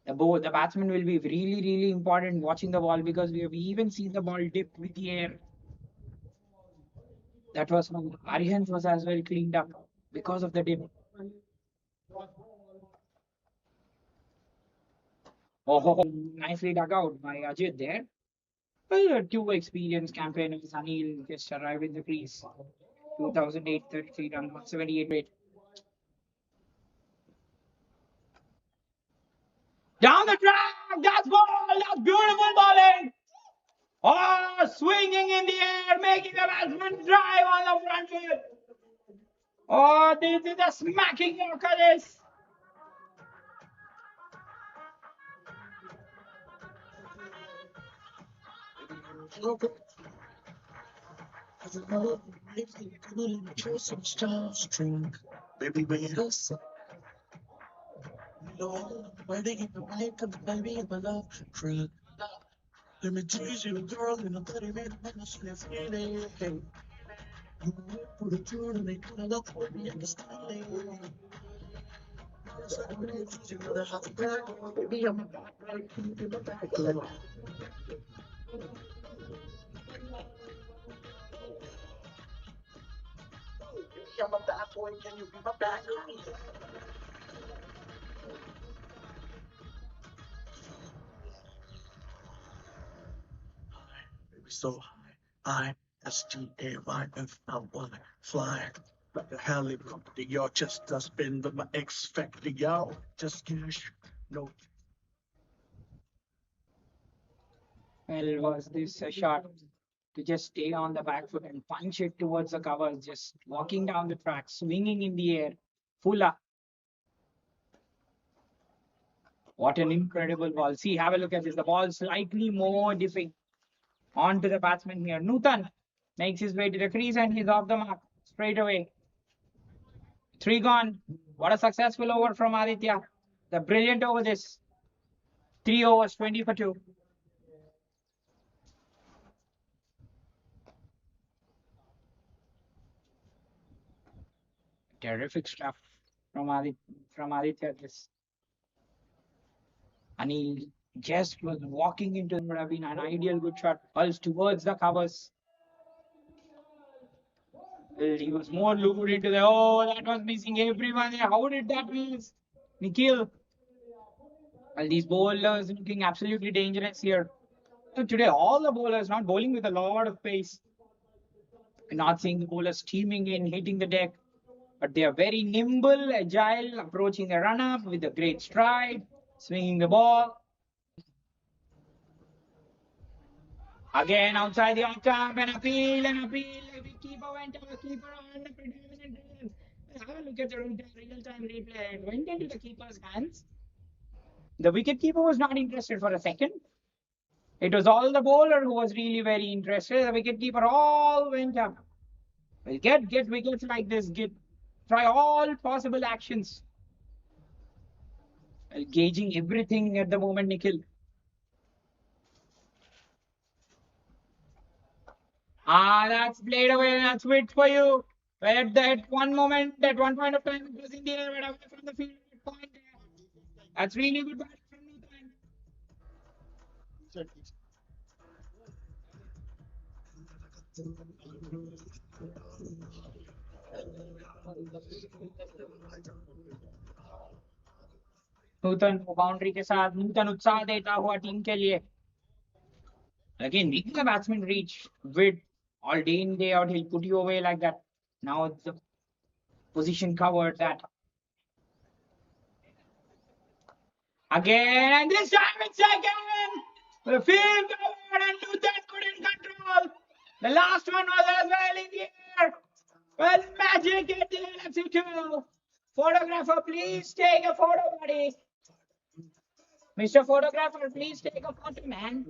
The batsman will be really, really important watching the ball because we have even seen the ball dip with the air. That was how Arihant was as well cleaned up because of the dip. Oh, nicely dug out by Ajit there. Well, two experienced campaigners, Anil just arrived in the crease. 2008, 33 run, 178 rate. Down the track, that's ball, that's beautiful bowling. Oh, swinging in the air, making the batsman drive on the front foot. Oh, this is a smacking Yorker this. Baby, wait a second. Waiting in the mic of the baby in my love truck. Let me tease you, girl, in a 30-minute feeling. Hey, you put a turn and they gonna look for me and the styling. You know the hot back, baby, I'm a back, right? Can you be my back? Baby, I'm a bad boy, can you be my back? Baby, so high. STAYF, I wanna fly like a helicopter. Your chest does spin with my X factor, yo. Just cash, no. Well, was this a shot to just stay on the back foot and punch it towards the covers, just walking down the track, swinging in the air, full up. What an incredible ball. See, have a look at this. The ball slightly more dipping onto the batsman here. Nutan makes his way to the crease and he's off the mark straight away. Three gone. What a successful over from Aditya. The brilliant over this. 3 overs, 20 for 2. Terrific stuff from Aditya. This Anil just was walking into would have been an ideal good shot. Pulse towards the covers. Well, he was more lured into the that was missing everyone there. How did that miss? Nikhil. Well, these bowlers looking absolutely dangerous here. So today, all the bowlers not bowling with a lot of pace. Not seeing the bowlers steaming in, hitting the deck, but they are very nimble, agile, approaching the run up with a great stride, swinging the ball. Again, outside the off stump, and appeal, and appeal. The keeper went up, keeper on the predominant run. Have a look at the real time replay. It went into the keeper's hands. The wicket keeper was not interested for a second. It was all the bowler who was really very interested. The wicket keeper all went up. Well, get wickets like this. Try all possible actions. Well, gauging everything at the moment, Nikhil. That's played away. That's wit for you. Well, at that one moment, at one point of time, it was in the air, but away from the field point. That's really good batting from Nutan. Nutan boundary के साथ नूतन उत्साह देता हुआ team के लिए again making the batsman reach with all day in day out he'll put you away like that. Now the position covered that again and this time it's again the field covered and Newton couldn't control. The last one was as well in the air. Well, magic at the LFC 2. Photographer, please take a photo, buddy. Mr. Photographer, please take a photo, man.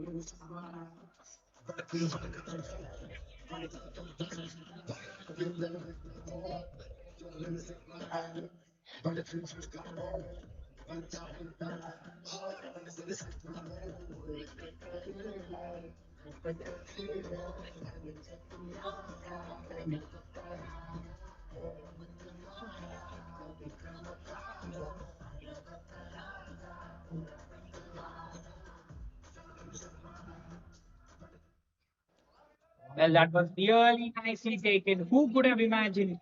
Well, that was really nicely taken. Who could have imagined?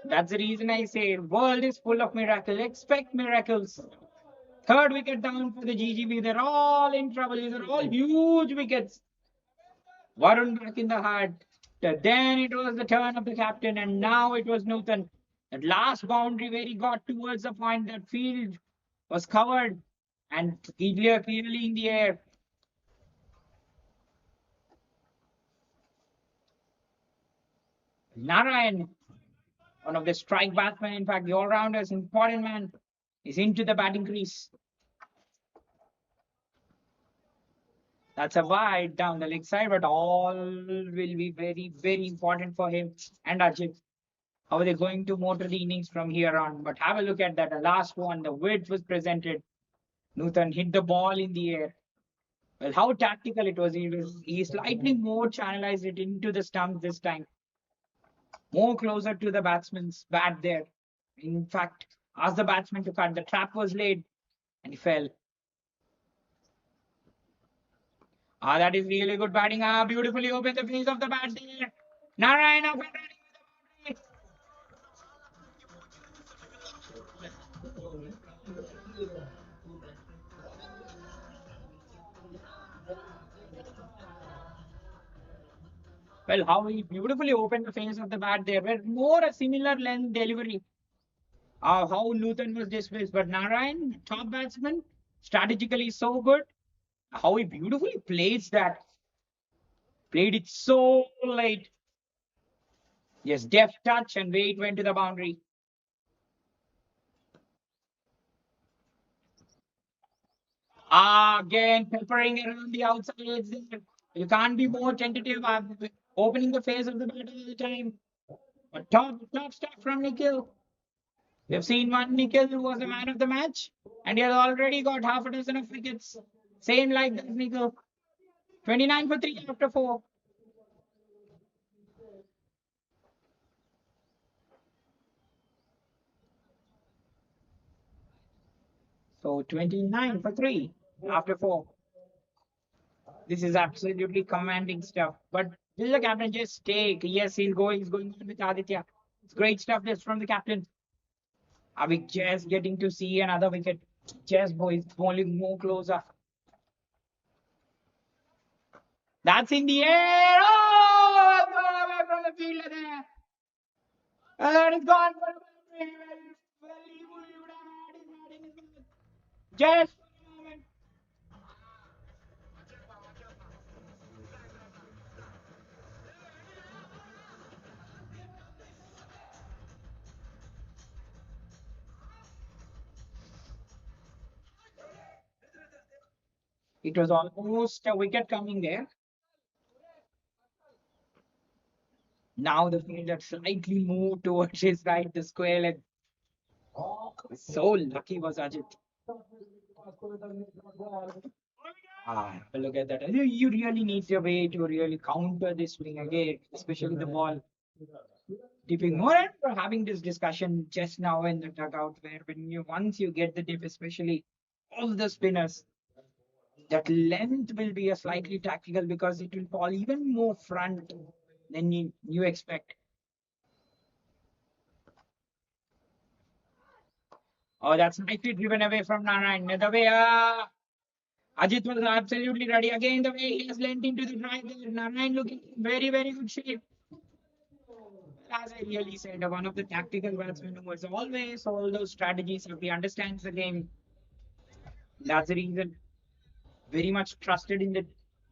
That's the reason I say world is full of miracles. Expect miracles. Third wicket down for the GGV. They're all in trouble. These are all huge wickets. Varun back in the heart. Then it was the turn of the captain, and now it was Newton. That last boundary where he got towards the point, that field was covered and clearly in the air. Narayan, one of the strike batsmen, in fact, the all rounders, important man, is into the batting crease. That's a wide down the leg side, but all will be very, very important for him and Ajit. How are they going to motor the innings from here on? But have a look at that. The last one, the width was presented. Newton hit the ball in the air. Well, how tactical it was. He slightly more channelized it into the stumps this time. More closer to the batsman's bat there. In fact, asked the batsman to cut. The trap was laid and he fell. Ah, that is really good batting. Ah, beautifully opened the face of the bat there. Narayan up and running with the boundary. Well, how he beautifully opened the face of the bat there. But more a similar length delivery. How Newton was dismissed. But Narayan, top batsman, strategically so good. How he beautifully plays that. Played it so late. Yes, deft touch and weight went to the boundary. Again, peppering around the outsides there. You can't be more tentative. Opening the face of the bat all the time. But top stuff from Nikhil. We've seen one Nikhil who was the man of the match, and he has already got half a dozen of wickets. Same like that, Nikhil. 29 for 3 after 4. So 29 for 3 after 4. This is absolutely commanding stuff. But will the captain just take? Yes, he'll go. He's going on with Aditya. It's great stuff just from the captain. Are we just getting to see another wicket? Just boys, only more closer. That's in the air. Oh, gone away from the fielder there. And it's gone for a boundary. Well, he would have had his hat in his mouth. Just for a moment. It was almost a wicket coming there. Now the fielder slightly moved towards his right, the square leg. So lucky was Ajit. Look at that. You really need a way to really counter this swing again, especially the ball dipping more. And we're having this discussion just now in the dugout where when you once you get the dip, especially all the spinners, that length will be a slightly tactical because it will fall even more front than you expect. Oh, that's nicely driven away from Narayan. The way Ajit was absolutely ready. Again, the way he has lent into the drive there. Narayan looking very, very good shape. As I really said, one of the tactical batsmen who was always all those strategies. If he understands the game, that's the reason. Very much trusted in the,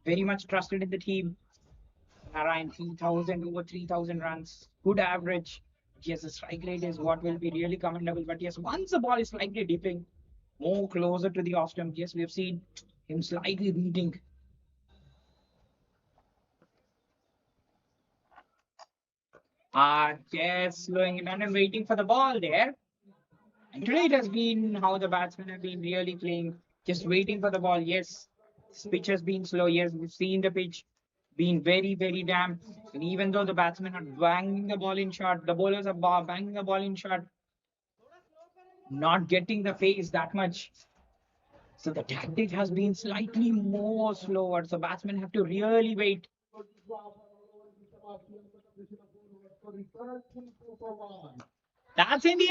very much trusted in the team. Narayan 3,000 over 3,000 runs, good average. Yes, the strike rate is what will be really commendable. But yes, once the ball is slightly dipping, more closer to the off stump. Yes, we have seen him slightly beating. Yes, slowing it down and waiting for the ball there. And today it has been how the batsmen have been really playing, just waiting for the ball. Yes, this pitch has been slow. Yes, we've seen the pitch being very, very damp. And even though the batsmen are banging the ball in shot, the bowlers are banging the ball in shot, not getting the face that much. So the tactic has been slightly more slower. So batsmen have to really wait. That's in the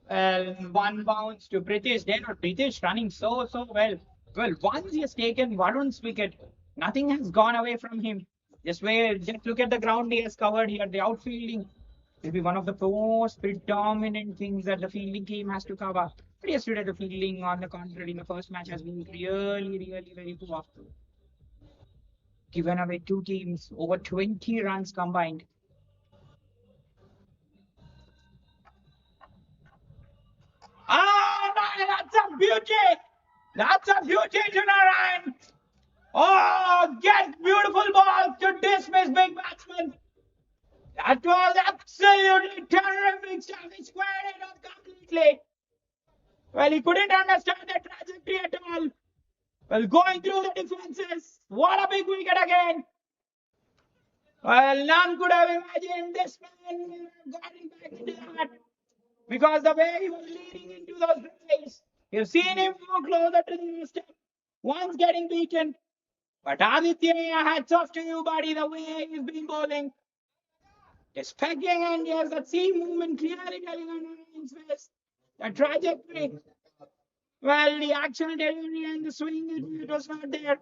air. One bounce to Pritish. There, Pritish running so well. Well, once he has taken Varun's wicket, nothing has gone away from him. Just look at the ground he has covered here. The outfielding will be one of the most predominant things that the fielding team has to cover. But yesterday, the fielding, on the contrary, in the first match has been really very poor. Given away two teams, over 20 runs combined. Ah, man, that's a beauty! That's a beauty to Narayan! Oh, get beautiful ball to dismiss big batsman. That was absolutely terrific stuff. He squared it up completely. Well, he couldn't understand the trajectory at all. Well, going through the defenses. What a big wicket again. Well, none could have imagined this man would have gotten back into that because the way he was leading into those drives. You've seen him move closer to the stump. Once getting beaten. But Aditya, hats off to you, buddy, the way he's been bowling. Just pegging and yes, that same movement clearly telling on his face. The trajectory. Well, the actual delivery and the swing, it was not there.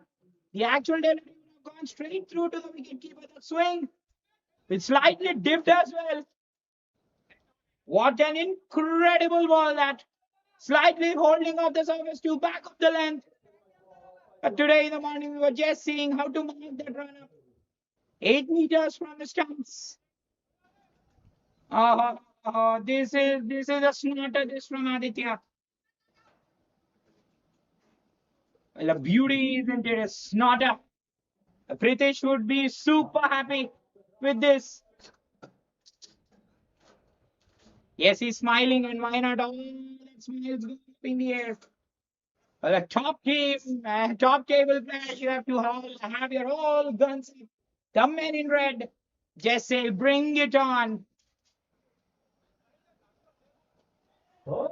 The actual delivery would have gone straight through to the wicketkeeper. That swing, it slightly dipped as well. What an incredible ball that. Slightly holding off the surface to back of the length. But today in the morning, we were just seeing how to mark that run up. 8 meters from the stumps. This is a smarter this from Aditya. Well, a beauty, isn't it? A snorter. Pritesh would be super happy with this. Yes, he's smiling, and why not? All that smiles go up in the air. Well, a top table players, you have to have your all guns up. Come men in red. Just say, bring it on.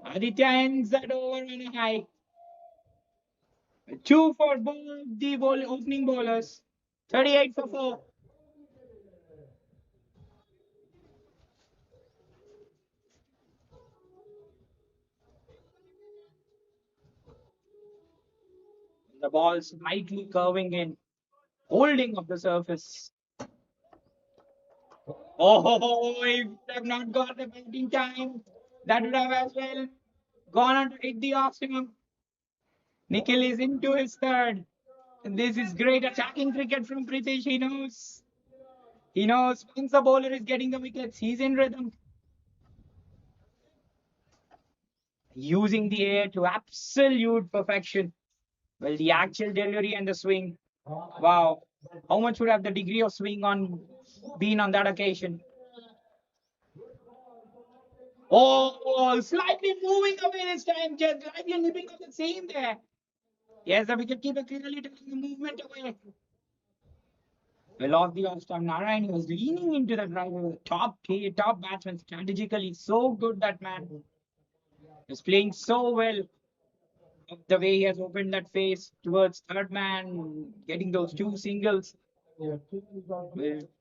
Aditya ends that over on a high. Two for both the opening bowlers. 38 for 4. The ball slightly curving in, holding of the surface. Oh, if they have not got the batting time, that would have as well gone on to hit the off stump. Nikhil is into his third. And this is great attacking cricket from Pritesh. He knows. He knows once the bowler is getting the wickets, he's in rhythm. Using the air to absolute perfection. Well, the actual delivery and the swing. Wow. How much would have the degree of swing on been on that occasion? Oh, slightly moving away this time, just slightly nipping of the seam there. Yes, the wicketkeeper clearly taking the movement away. Well, off the off stump, Narayan, he was leaning into the driver with top batsman strategically. So good that man is playing so well. The way he has opened that face towards third man, getting those two singles. Well,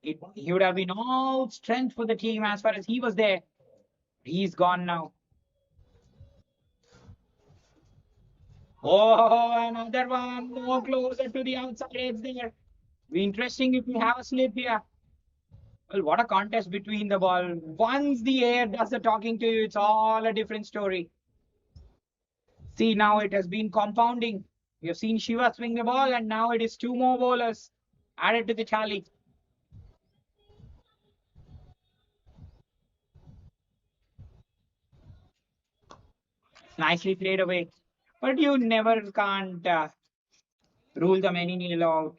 he would have been all strength for the team as far as he was there. He's gone now. Oh, another one more closer to the outside edge there. Be interesting if we have a slip here. Well, what a contest between the ball. Once the air does the talking to you, it's all a different story. See, now it has been compounding. We have seen Shiva swing the ball, and now it is two more bowlers added to the tally. Nicely played away. But you never can't rule the many nil out.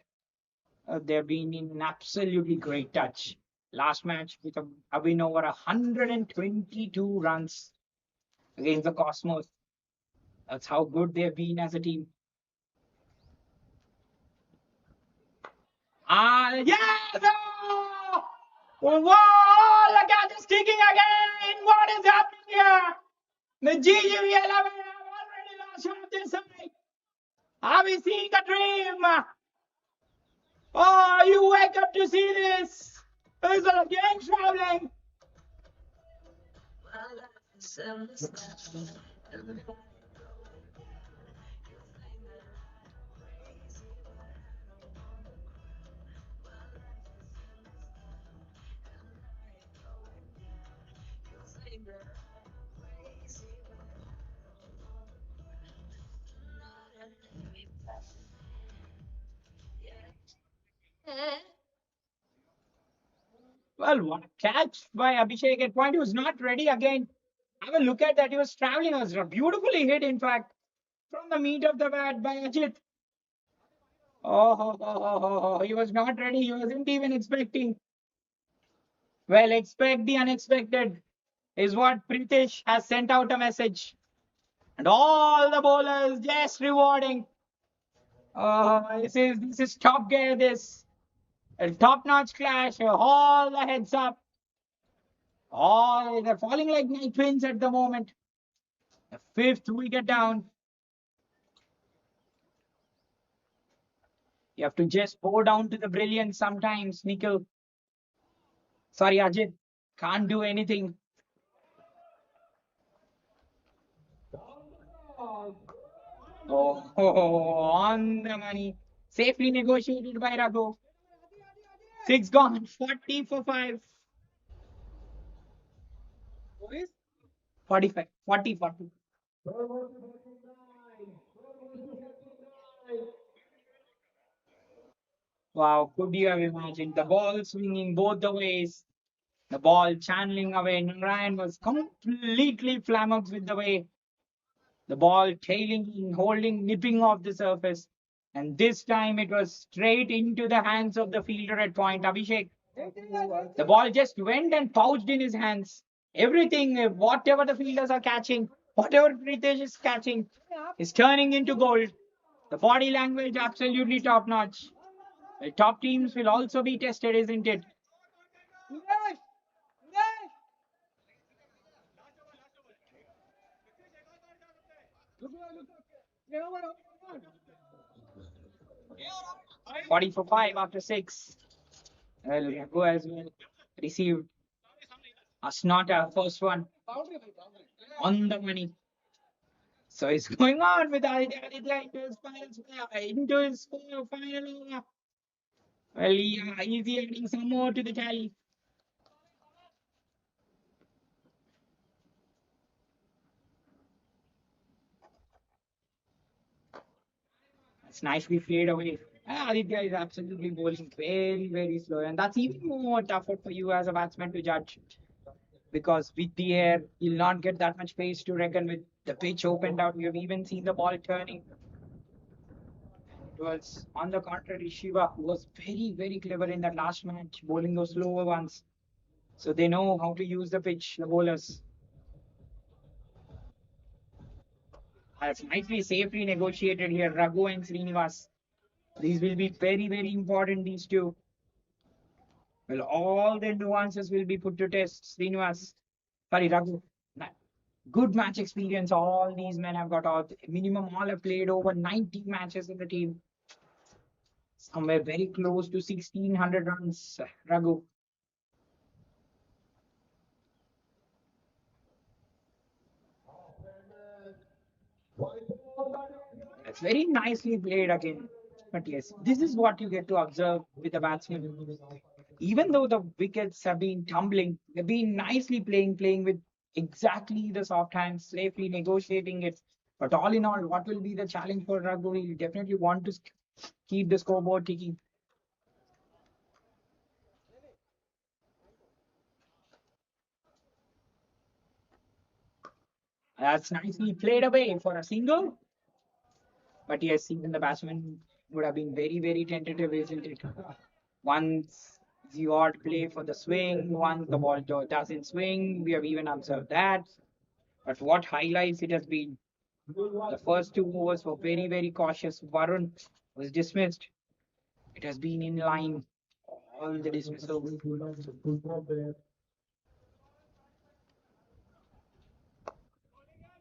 They've been in absolutely great touch. Last match with a win over 122 runs against the Cosmos. That's how good they've been as a team. Ah, yes! Oh! Whoa! The cat is kicking again! What is happening here? The GGV 11 have already lost half their side. Are we seeing a dream? Oh, you wake up to see this! There's a gang traveling! Well, what a catch by Abhishek at point. He was not ready again. Have a look at that. He was traveling. It was beautifully hit, in fact, from the meat of the bat by Ajit. Oh, he was not ready. He wasn't even expecting. Well, expect the unexpected is what Pritesh has sent out a message. And all the bowlers just rewarding. Oh, this is top gear. This a top-notch clash. All the heads up. All they're falling like night twins at the moment. The fifth wicket down. You have to just bow down to the brilliance sometimes, Nikhil. Sorry, Ajit. Can't do anything. On the money. Safely negotiated by Raghu. Six gone. 40 for 5. 45. 40, 40. Wow. Could you have imagined the ball swinging both the ways? The ball channeling away. Narayan was completely flummoxed with the way the ball tailing, holding, nipping off the surface. And this time it was straight into the hands of the fielder at point, Abhishek. The ball just went and pouched in his hands. Everything, whatever the fielders are catching, whatever Pritesh is catching, is turning into gold. The body language absolutely top notch. The top teams will also be tested, isn't it? 40 for 5 after 6. Well, go as well. Received a snorter, first one on the money. So it's going on with Aditya into his final over. Well, yeah, he's adding some more to the tally. It's nicely played away. Aditya is absolutely bowling very, very slow, and that's even more tougher for you as a batsman to judge because with the air, you'll not get that much pace to reckon with. The pitch opened out. You've even seen the ball turning. It was on the contrary, Shiva who was very, very clever in that last match, bowling those slower ones. So they know how to use the pitch, the bowlers. That's nicely safely negotiated here, Raghu and Srinivas. These will be very, very important, these two. Well, all the nuances will be put to test. Srinivas, sorry, Raghu. Good match experience. All these men have got all minimum. All have played over 90 matches in the team. Somewhere very close to 1600 runs. Raghu. It's very nicely played again. But yes, this is what you get to observe with the batsman. Even though the wickets have been tumbling, they've been nicely playing with exactly the soft hands, safely negotiating it. But all in all, what will be the challenge for Raghu? He definitely want to keep the scoreboard ticking. That's nicely played away for a single. But yes, even the batsman would have been very, very tentative, isn't it? Once the odd play for the swing, once the ball doesn't swing, we have even observed that. But what highlights it has been. The first two overs were very, very cautious. Varun was dismissed. It has been in line. All the dismissals.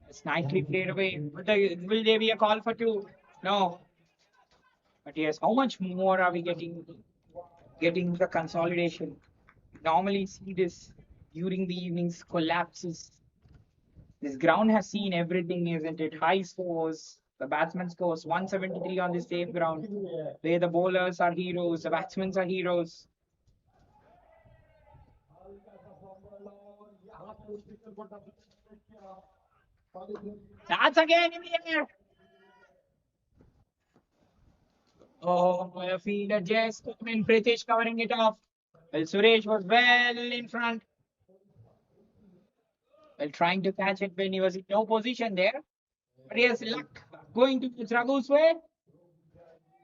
It's nicely played away. Will there be a call for two? No. But yes, how much more are we getting the consolidation? Normally see this during the evenings collapses. This ground has seen everything, isn't it? High scores. The batsman scores 173 on the same ground, where the bowlers are heroes, the batsmen are heroes. That's again in the air. Oh, a fielder just came in. Pritish covering it off. Well, Suresh was well in front. Well, trying to catch it when he was in no position there. But yes, luck going to Raghu's way.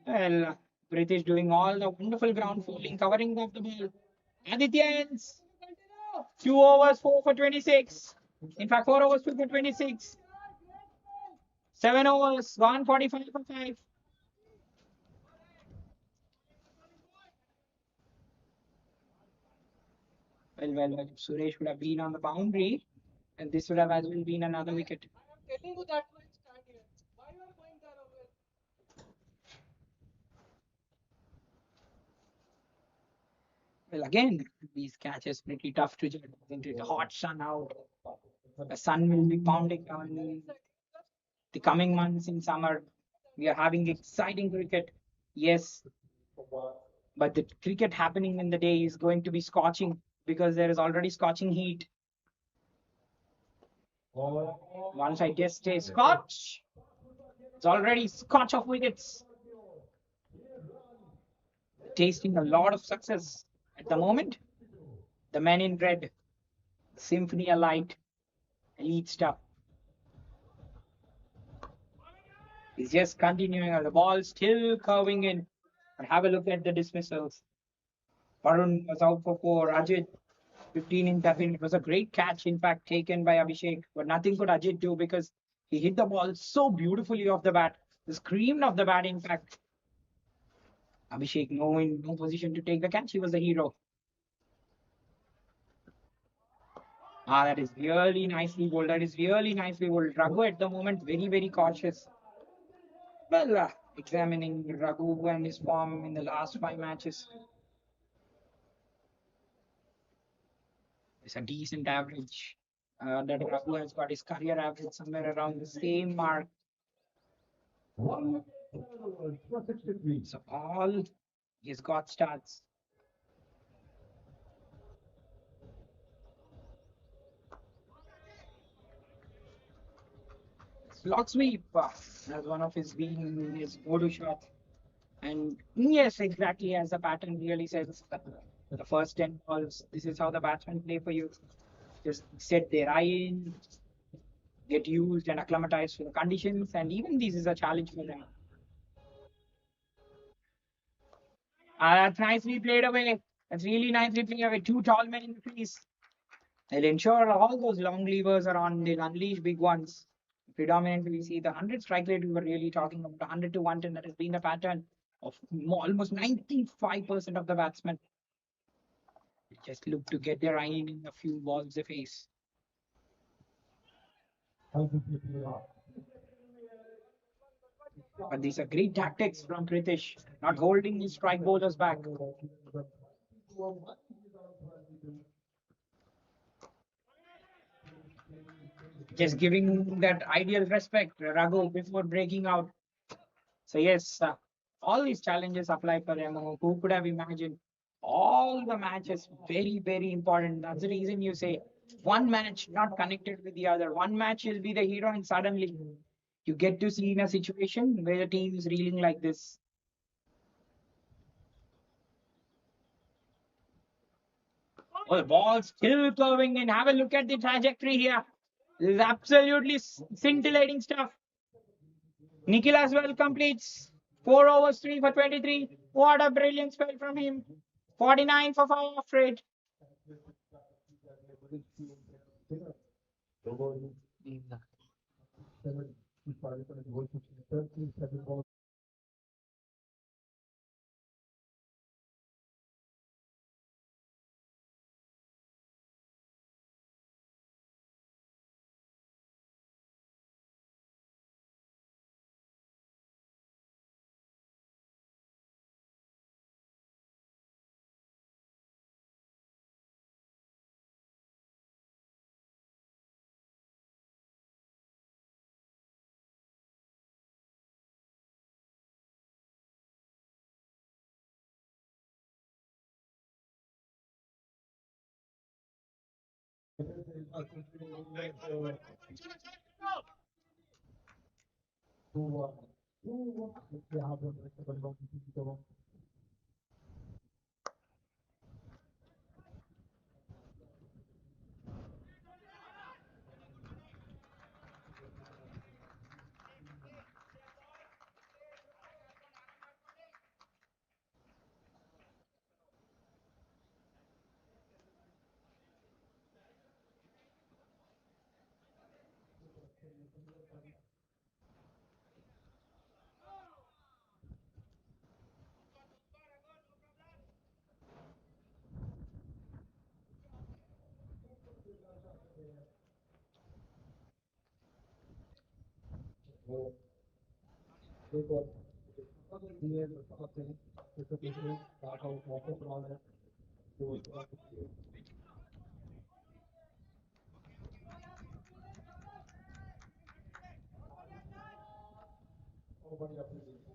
Well, British doing all the wonderful ground fielding, covering of the ball. Aditya ends 2 overs, 4 for 26. In fact, 4 overs, 2 for 26. 7 overs, 145 for 5. Well, Suresh would have been on the boundary, and this would have as well been another wicket. Well, again, these catches pretty tough to judge, isn't it? Hot sun out. The sun will be pounding down the coming months in summer. We are having exciting cricket. Yes, but the cricket happening in the day is going to be scorching because there is already scorching heat. Once I just say scotch, it's already scotch of wickets. Tasting a lot of success at the moment. The men in red, Symphony Alight, elite stuff. Is just continuing. The ball still curving in. But have a look at the dismissals. Varun was out for 4. Ajit 15 in tapping. It was a great catch, in fact, taken by Abhishek. But nothing could Ajit do because he hit the ball so beautifully off the bat. The scream of the bat, in fact. Abhishek, no in no position to take the catch. He was the hero. Ah, that is really nicely bowled. That is really nicely bowled. Raghu at the moment very, very cautious. Well, examining Raghu and his form in the last 5 matches. It's a decent average. That Raghu has got his career average somewhere around the same mark. So all he's got starts. Slot sweep as one of his being his go-to shot. And yes, exactly as the pattern really says, the first 10 balls, this is how the batsmen play for you. Just set their eye in, get used and acclimatized to the conditions, and even this is a challenge for them. That's nicely played away. That's really nicely played away. Two tall men in the crease. They'll ensure all those long levers are on. They'll unleash big ones. Predominantly, we see the 100 strike rate we were really talking about, 100 to 110. That has been the pattern of almost 95% of the batsmen. Just look to get their eye in a few balls they face. But these are great tactics from Pritish, not holding his strike bowlers back. Just giving that ideal respect, Raghu, before breaking out. So yes, all these challenges apply for them. Who could have imagined? All the matches very very important. That's the reason you say one match not connected with the other. One match will be the hero, and suddenly you get to see in a situation where the team is reeling like this. Oh, the ball still curving in. Have a look at the trajectory here. This is absolutely scintillating stuff. Nikhil as well completes 4 overs, 3 for 23. What a brilliant spell from him. 49 for 5 after it.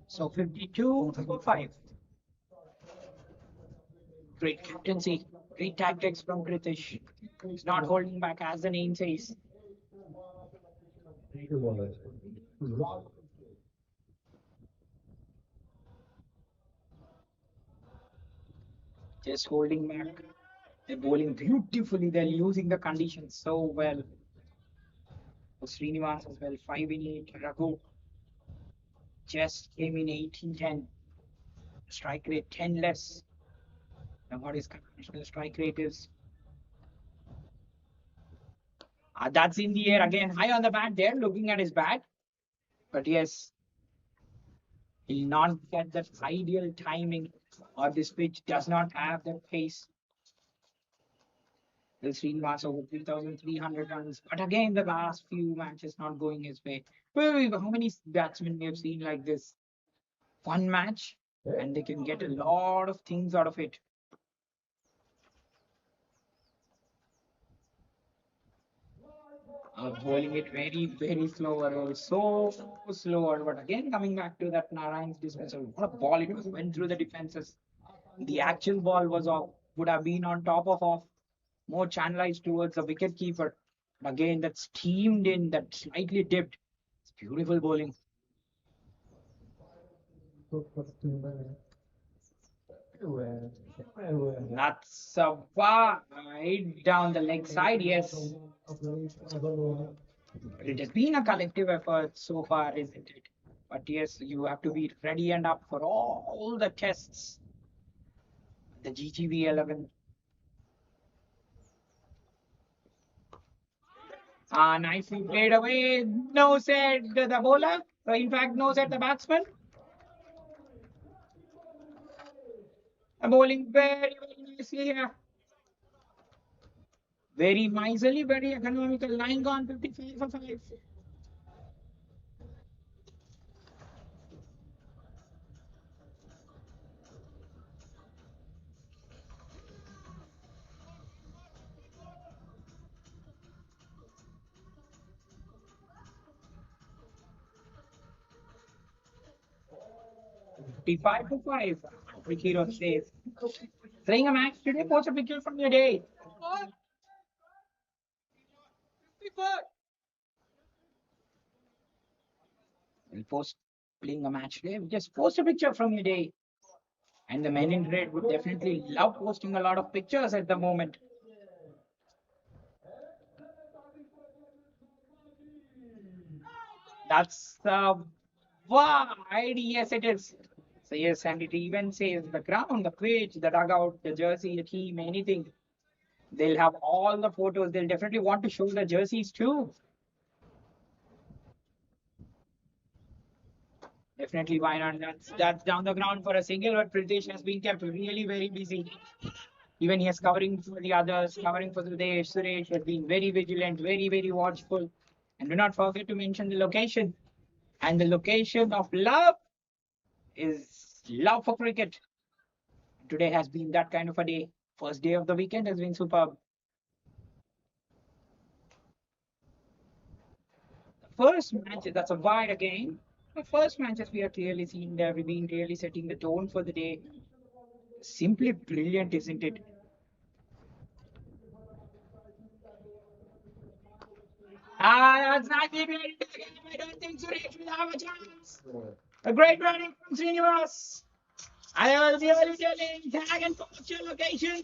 So 52 for 5. Great captaincy, great tactics from British. He's not holding back as the name says. Just holding back. They're bowling beautifully. They're using the conditions so well. Srinivas as well, 5 in 8. Raghu just came in 18-10. Strike rate 10 less than what his conventional strike rate is. That's in the air again. High on the bat there, looking at his bat. But yes, he'll not get that ideal timing, or this pitch does not have that pace. Will Srinivas over 3,300 runs. But again, the last few matches not going his way. How many batsmen we have seen like this? One match, and they can get a lot of things out of it. Bowling it very, very slower, so slower. But again, coming back to that Narayan's dismissal, what a ball it was, went through the defenses. The actual ball was off, would have been on top of off, more channelized towards the wicket keeper. But again, that steamed in, that slightly dipped. It's beautiful bowling. That's a wide down the leg side, yes. It has been a collective effort so far, isn't it? But yes, you have to be ready and up for all the tests. The GGV 11. Nicely played away. No said the bowler. In fact, no said the batsman. Bowling very, very nicely here. Very miserly, very economical. Line gone 55 for 5. 55 for 5. Hero says. Playing a match today, post a picture from your day. We'll post playing a match today. Just post a picture from your day. And the men in red would definitely love posting a lot of pictures at the moment. That's wide. Yes, it is. So yes, and it even says the ground, the pitch, the dugout, the jersey, the team, anything. They'll have all the photos. They'll definitely want to show the jerseys too. Definitely, why not? That's down the ground for a single, but Pritesh has been kept really very busy. Even he is covering for the others, covering for Suresh. Suresh has been very vigilant, very, very watchful. And do not forget to mention the location. And the location of love is love for cricket. Today has been that kind of a day. First day of the weekend has been superb. The first match, that's a wide again. The first matches we are clearly seeing there, we've been really setting the tone for the day. Simply brilliant, isn't it? That's not the great again. I don't think Suresh will have a chance. A great running from Srinivas. I was really telling tag and post your location.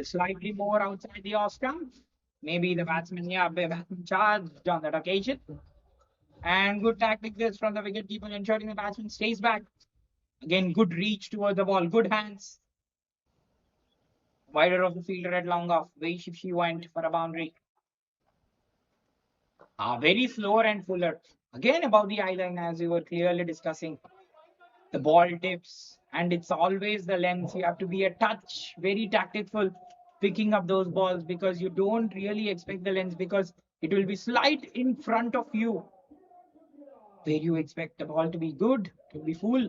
Slightly more outside the off stump. Maybe the batsman, yeah, the batsman charged on that occasion. And good tactic this from the wicketkeeper, ensuring the batsman stays back. Again, good reach towards the ball, good hands. Wider of the fielder at long off. Way she went for a boundary. Very slower and fuller. Again, above the eye line, as we were clearly discussing. The ball tips, and it's always the length. You have to be a touch, very tactful, picking up those balls because you don't really expect the length because it will be slight in front of you where you expect the ball to be good, to be full.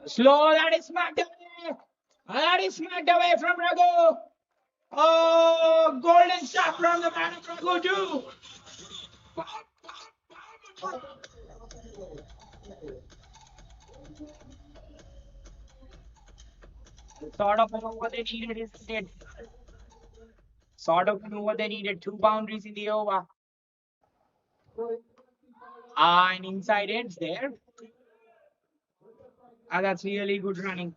Slow, that is smacked away. That is smacked away from Raghu. Oh, golden shot from the man of Raghu too. Sort of over they needed is did. Sort of over they needed 2 boundaries in the over. And inside edge there. That's really good running.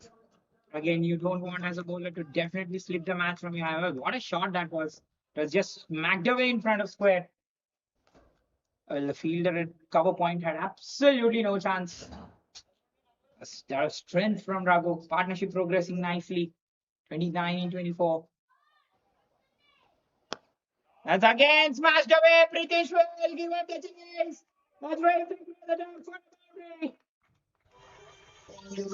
Again, you don't want as a bowler to definitely slip the match from your hand. What a shot that was. It was just smacked away in front of square. The fielder at cover point had absolutely no chance. A strength from Raghu. Partnership progressing nicely. 29 in 24. That's again smashed away. Pritish will give up the chase. That's where the dog for the boundary.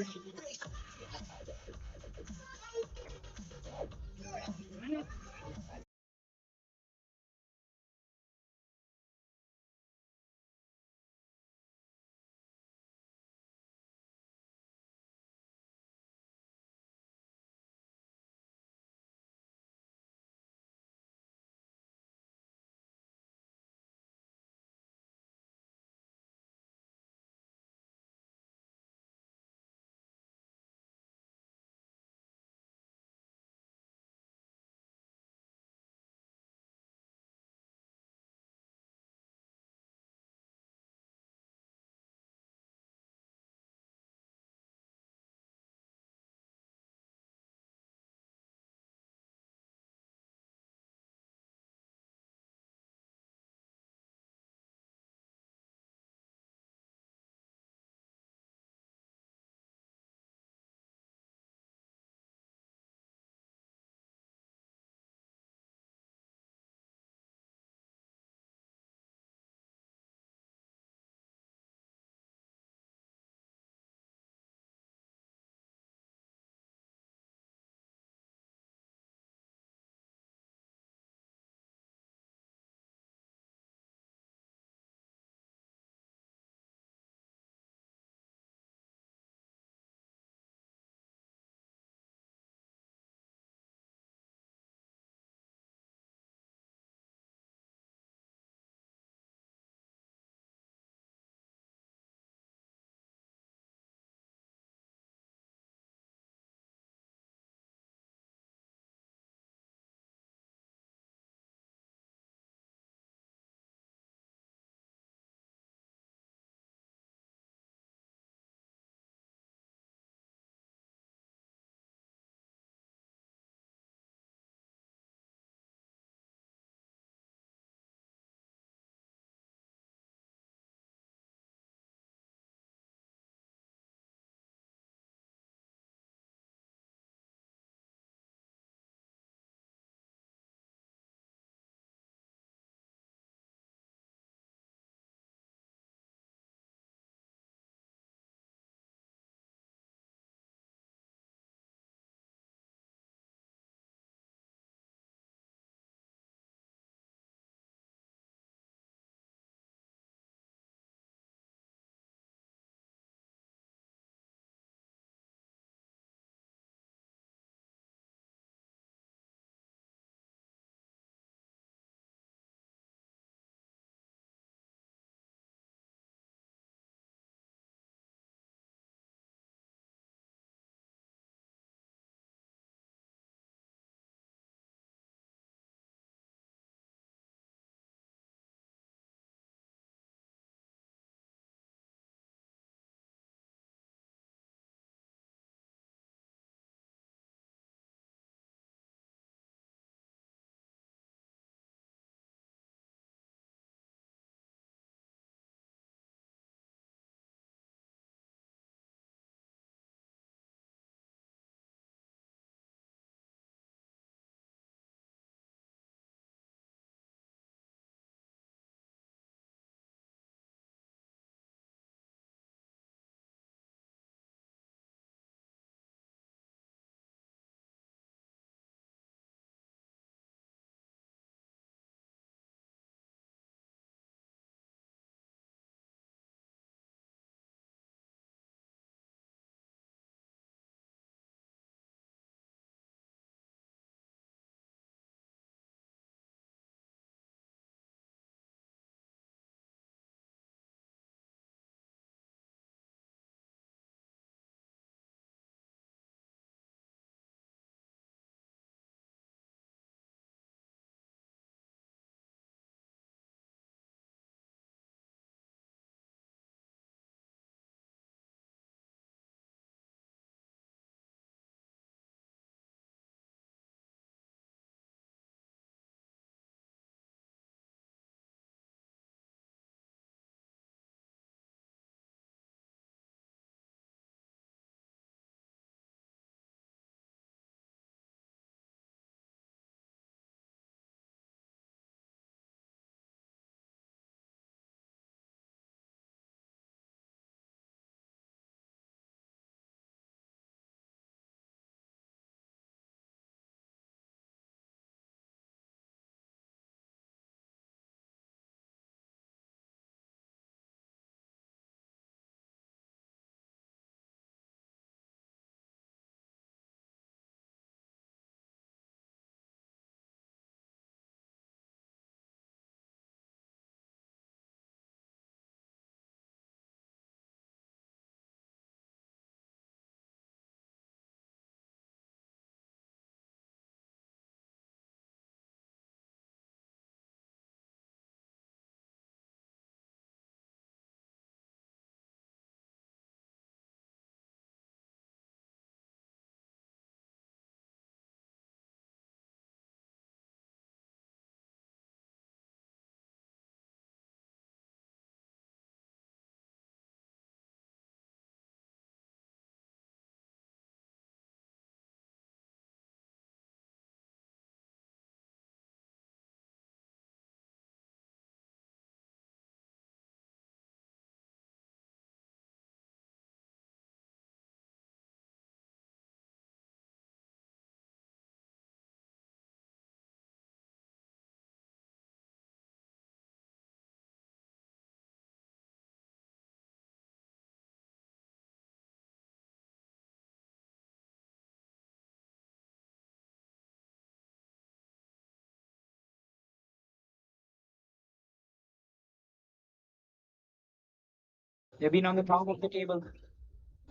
They've been on the top of the table,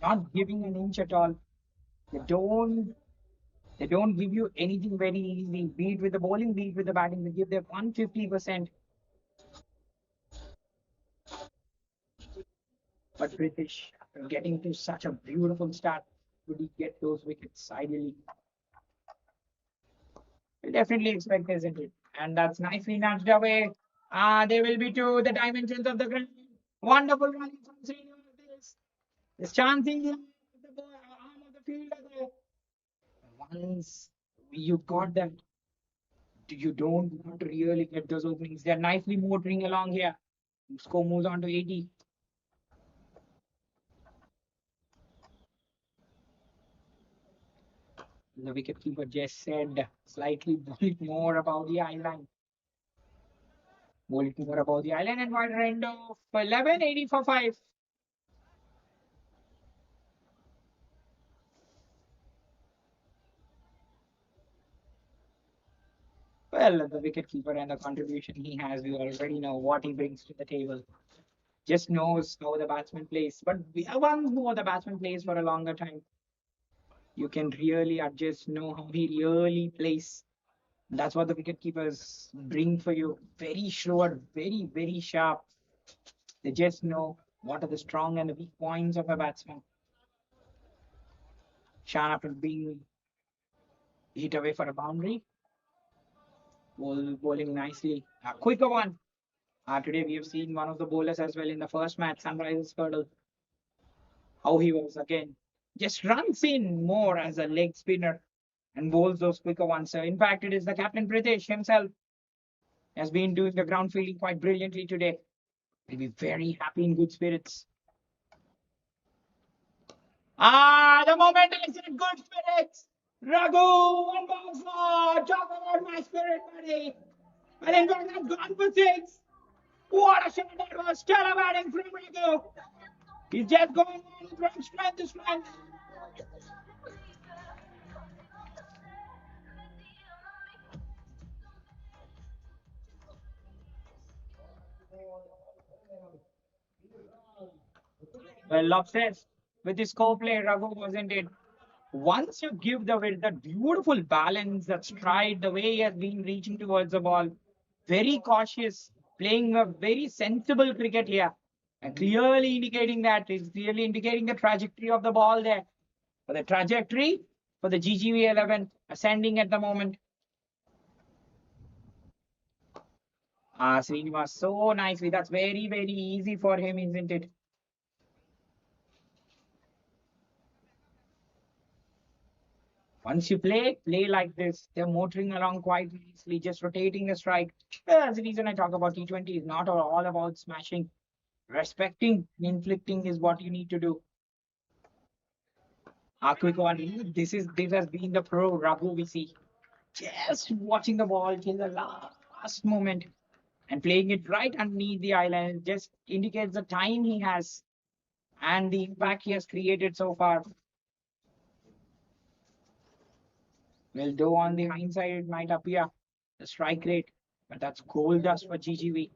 not giving an inch at all. They don't they don't give you anything very easy. Be it with the bowling, be it with the batting. They give their 150%. But British, after getting to such a beautiful start, would he get those wickets ideally? We definitely expect, isn't it? And that's nicely nudged away. They will be to the dimensions of the ground. Wonderful running from Srinivas. This chancing the arm of the fielder there. Once you got that, you don't want to really get those openings. They're nicely motoring along here. Score moves on to 80. The wicketkeeper just said slightly bullet more about the island. Bullet more about the island and wide end of 11, 80 for 5. Well, the wicketkeeper and the contribution he has, we already know what he brings to the table. Just knows how the batsman plays. But we are one who the batsman plays for a longer time. You can really adjust, know how he really plays. That's what the wicket keepers bring for you. Very sure, very, very sharp. They just know what are the strong and the weak points of a batsman. Shan, after being hit away for a boundary, bowling nicely. A quicker one. Today we have seen one of the bowlers as well in the first match, Sunrisers Hurdle. How he was again. Just runs in more as a leg spinner and bowls those quicker ones. So in fact, it is the captain Pritesh himself has been doing the ground fielding quite brilliantly today. He'll be very happy in good spirits. The moment I said good spirits, Raghu, one ball for talk about my spirit, buddy. Well, in fact, I've gone for six. What a shot that was! Stellar batting from Raghu. He's just going on from strength to strength. Well, obsessed with his co-play, Raghu, wasn't it? Once you give the with that beautiful balance, that stride, the way he has been reaching towards the ball, very cautious, playing a very sensible cricket here, and clearly indicating that is clearly indicating the trajectory of the ball there. For the trajectory for the GGV 11 ascending at the moment. Srinivas so nicely. That's very very easy for him, isn't it? Once you play like this, they're motoring along quite nicely, just rotating the strike. Well, that's the reason I talk about T20 is not all about smashing. Respecting, inflicting is what you need to do. Quick one. This has been the pro Raghu we see. Just watching the ball till the last moment and playing it right underneath the island just indicates the time he has and the impact he has created so far. Well, though on the hindsight it might appear the strike rate, but that's gold dust for GGV.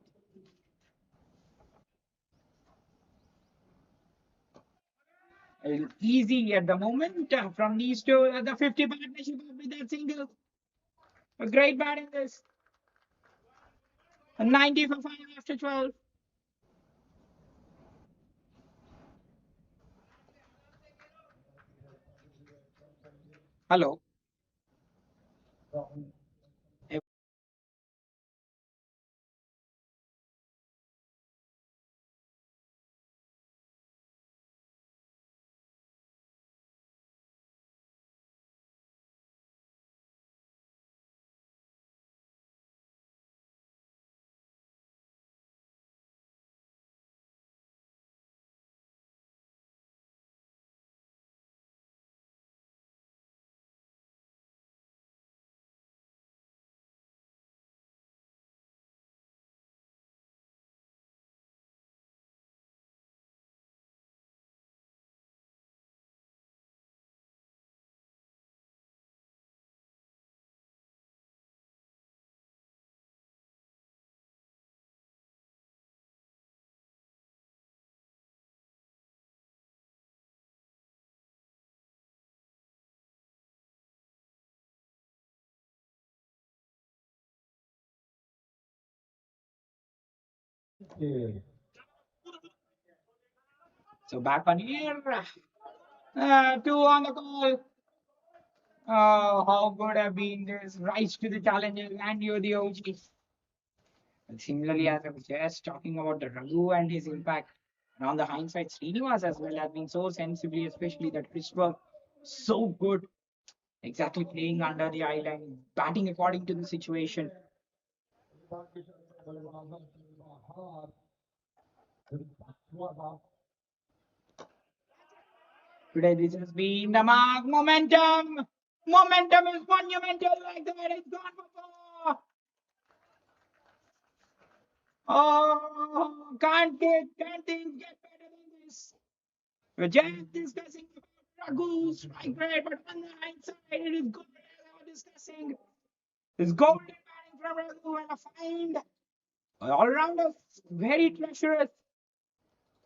Easy at the moment from these two. The 50 partnership with that single. A great batting this. A 90 for 5 after 12. Hello. So back on here. Two on the call. How good have been this rise to the challenges and you're the OG. And similarly, as I was just talking about the Raghu and his impact, and on the hindsight, Srinivas as well has been so sensibly, especially that wrist work, so good. Exactly playing under the eye line, batting according to the situation. Today, this has been the mark. Momentum! Momentum is monumental like that. It's gone for four. Oh, can't things get better than this? We're just discussing about Raghu's strike rate, but on the hindsight, it is good as I was discussing. This golden batting from Raghu and a find all rounder, very treacherous.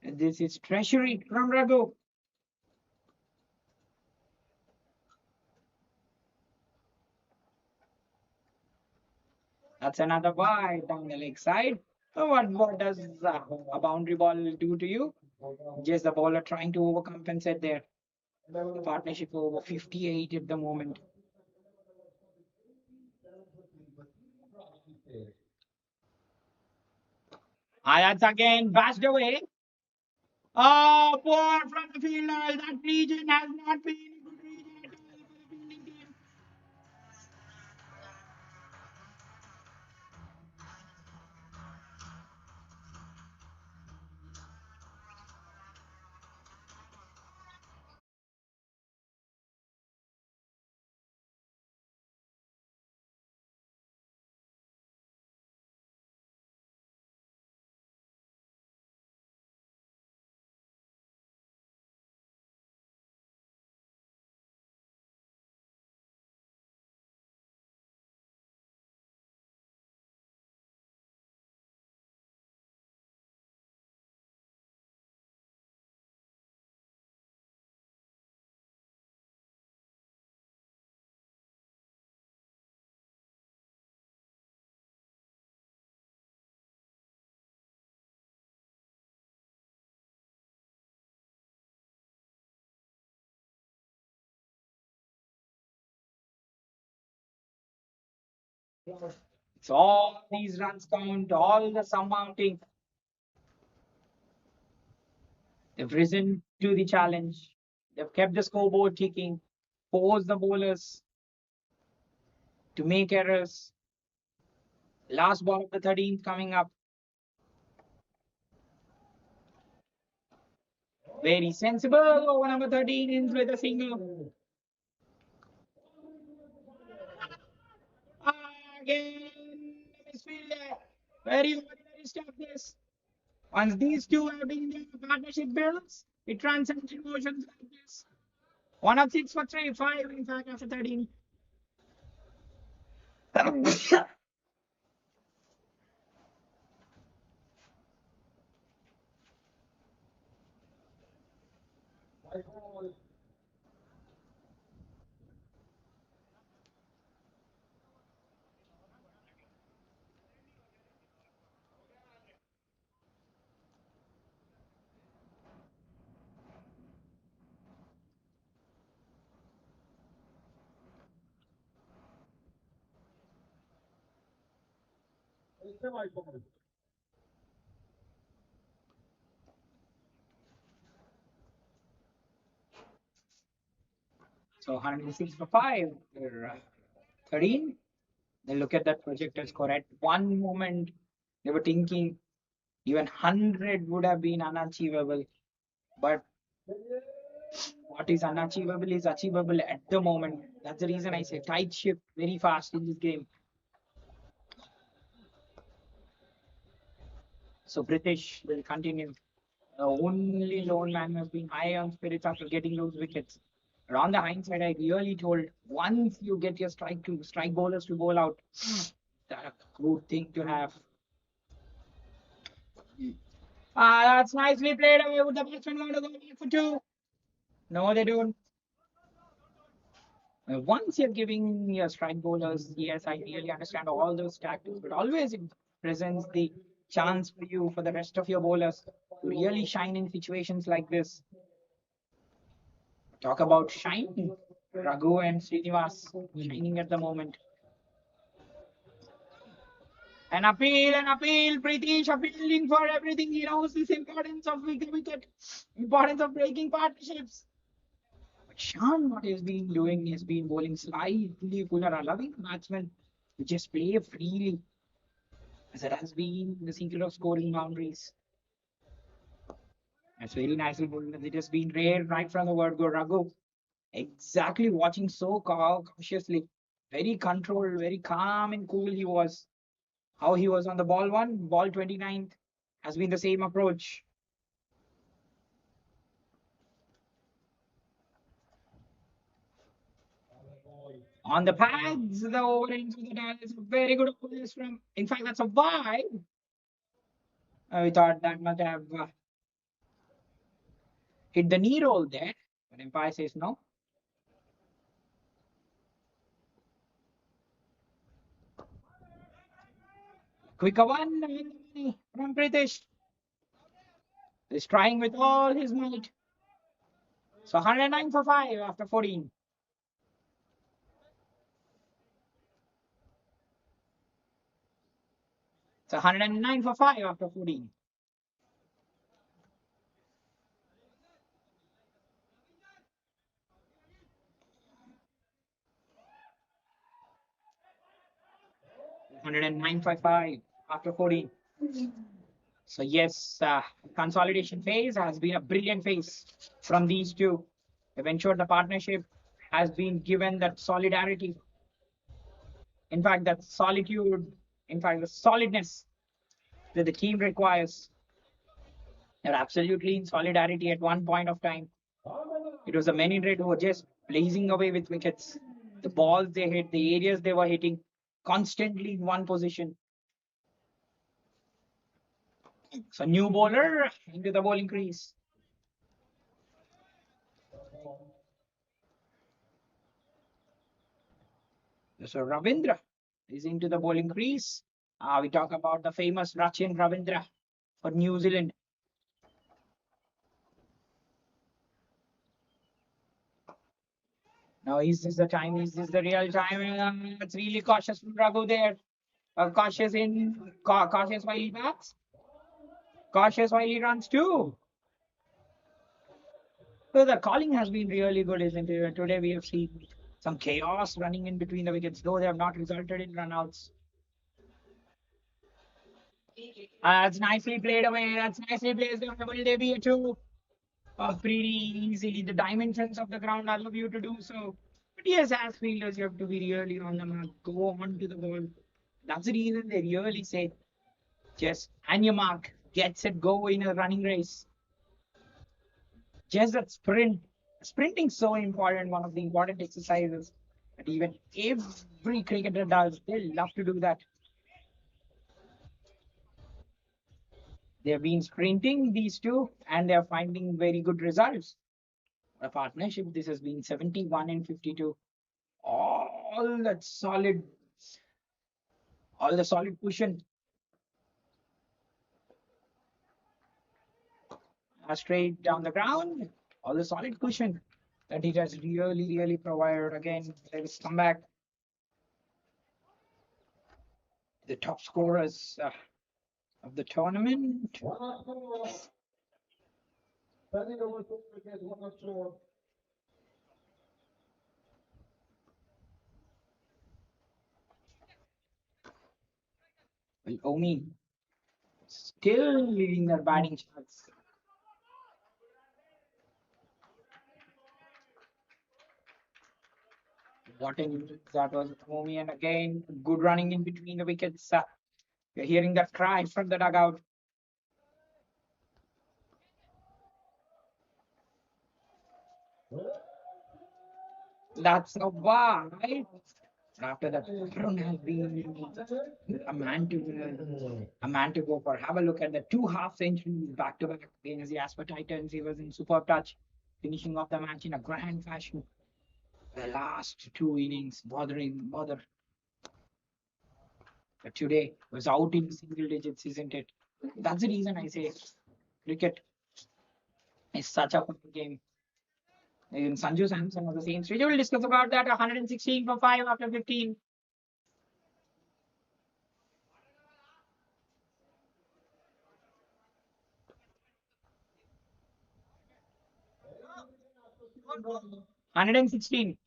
And this is treasury from Raghu. That's another wide down the leg side. So what does a boundary ball do to you? Just the bowler trying to overcompensate there. The partnership over 58 at the moment. That's again bashed away. Oh, poor from the fielder. That region has not been a good region at all for the fielding team. So all these runs count, all the sum mounting. They've risen to the challenge. They've kept the scoreboard ticking, forced the bowlers to make errors. Last ball of the 13th coming up. Very sensible. Over number 13 ends with a single. Again, the misfielder. Very ordinary stuff this. Once these two have been their partnership builds, it transcends emotions like this. One of six for three, five in fact after 13. So 106 for 5. They're, 13. They look at that projected score. At one moment, they were thinking even 100 would have been unachievable. But what is unachievable is achievable at the moment. That's the reason I say tight ship very fast in this game. So British will continue. The only lone man has been high on spirits after getting those wickets. But on the hindsight, I really told once you get your strike bowlers to bowl out, that's a good thing to have. That's nicely played away. Would the batsman want to go back for two? No, they don't. Once you're giving your strike bowlers, yes, I really understand all those tactics, but always it presents the chance for you, for the rest of your bowlers to really shine in situations like this. Talk about shining. Raghu and Srinivas shining at the moment. An appeal, Pritish appealing for everything. He knows this importance of wicket, importance of breaking partnerships. But Shan, what he's been doing, he's been bowling slightly fuller, allowing the batsmen to just play freely, as it has been the secret of scoring boundaries. That's very nicely bowled. It has been rare right from the word go. Raghu exactly watching so cautiously, very controlled, very calm and cool he was. How he was on the ball one, ball 29th has been the same approach. On the pads, the over ends with the dial is a very good overs from. In fact, that's a wide. We thought that might have hit the knee roll there, but Empire says no. Quicker one on the money from Pritish. He's trying with all his might. So 109 for 5 after 14. So 109 for 5 after 14. Hundred and nine for 5 after 14. So yes, consolidation phase has been a brilliant phase from these two. They've ensured the partnership has been given that solidarity. In fact, that solitude, in fact, the solidness that the team requires. They're absolutely in solidarity at one point of time. It was the men in red who were just blazing away with wickets. The balls they hit, the areas they were hitting, constantly in one position. So new bowler into the bowling crease. So Ravindra is into the bowling crease. We talk about the famous Rachin Ravindra for New Zealand. Now, is this the time? Is this the real time? It's really cautious from Raghu there. Cautious while he bats, cautious while he runs too. So the calling has been really good, isn't it? Today we have seen some chaos running in between the wickets, though they have not resulted in runouts. That's nicely played away. That's nicely placed on double debut too. Pretty easily. The dimensions of the ground allow you to do so. But yes, as fielders, you have to be really on the mark. Go on to the ball. That's the reason they really say just and your mark. Get set, go in a running race. Just that sprint. Sprinting so important, one of the important exercises. But even every cricketer does. They love to do that. They've been sprinting these two and they're finding very good results. A partnership, this has been 71 and 52. All that solid, all the solid cushion straight down the ground, all the solid cushion that it has really provided. Again, let us come back. The top scorers of the tournament. Well, Omi still leading their batting charts. What an that was Omi, and again, good running in between the wickets. You're hearing that cry from the dugout. That's a wide. After that, Varun has been a man to go for. Have a look at the two half centuries back to back against the Asper Titans. He was in superb touch, finishing off the match in a grand fashion. The last two innings, bother. But today was out in single digits, isn't it? That's the reason I say cricket is such a fun game. In Sanju Samson was the same stage. We'll discuss about that. 116 for 5 after 15. One hundred and 16.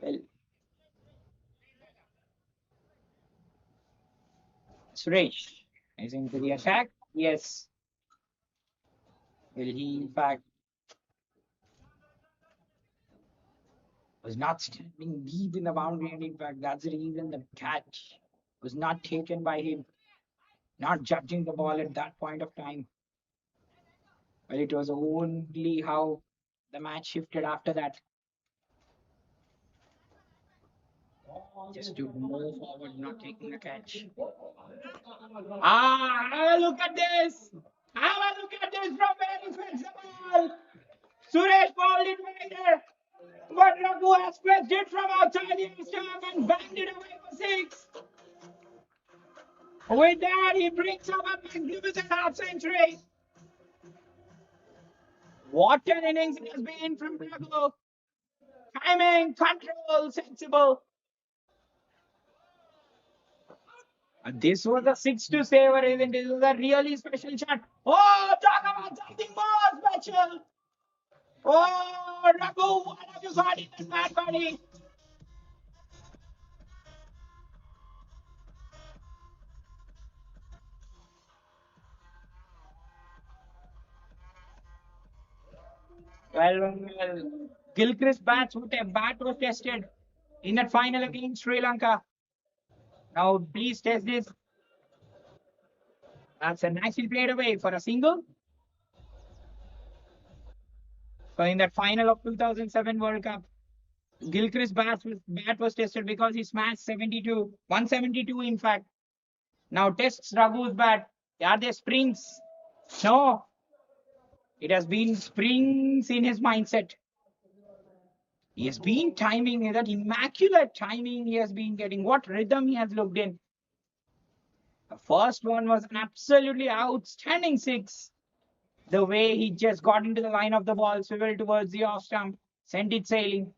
Well, Suresh is into the attack. Yes. Will he, in fact, was not standing deep in the boundary, and in fact, that's the reason the catch was not taken by him, not judging the ball at that point of time. Well, it was only how the match shifted after that. Just to move forward, not taking the catch. Ah, have a look at this. Have a look at this from where he fetched the ball. Suresh bowled it wider. But Raghu has pressed it from outside the stump and banged it away for six. With that, he brings up a magnificent half century. What an innings it has been from Raghu. Timing, control, sensible. This was a six to savor, isn't it? This was a really special shot. Oh, talk about something more special. Oh, Raghu, what have you got in that bat, buddy? Well, Gilchrist bat was tested in that final against Sri Lanka. Now, please test this. That's a nicely played away for a single. So in that final of 2007 World Cup, Gilchrist bat was tested because he smashed 72, 172 in fact. Now tests Raghu's bat. Are they springs? No, it has been springs in his mindset. He has been timing that immaculate timing he has been getting. What rhythm he has looked in. The first one was an absolutely outstanding six. The way he just got into the line of the ball, swiveled towards the off stump, sent it sailing.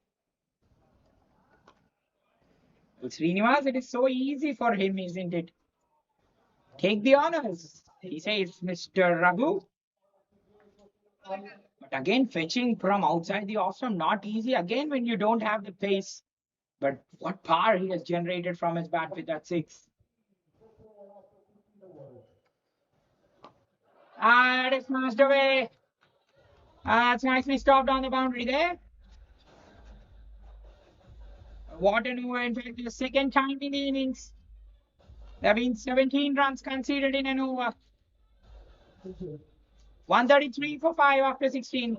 With Srinivas, it is so easy for him, isn't it? Take the honors, he says, Mr. Raghu. But again, fetching from outside the off stump, not easy. Again, when you don't have the pace. But what power he has generated from his bat with that six. Ah, it is smashed away. It's nicely stopped on the boundary there. What an over. In fact, the second time in the innings. There have been 17 runs conceded in an over. 133 for 5 after 16.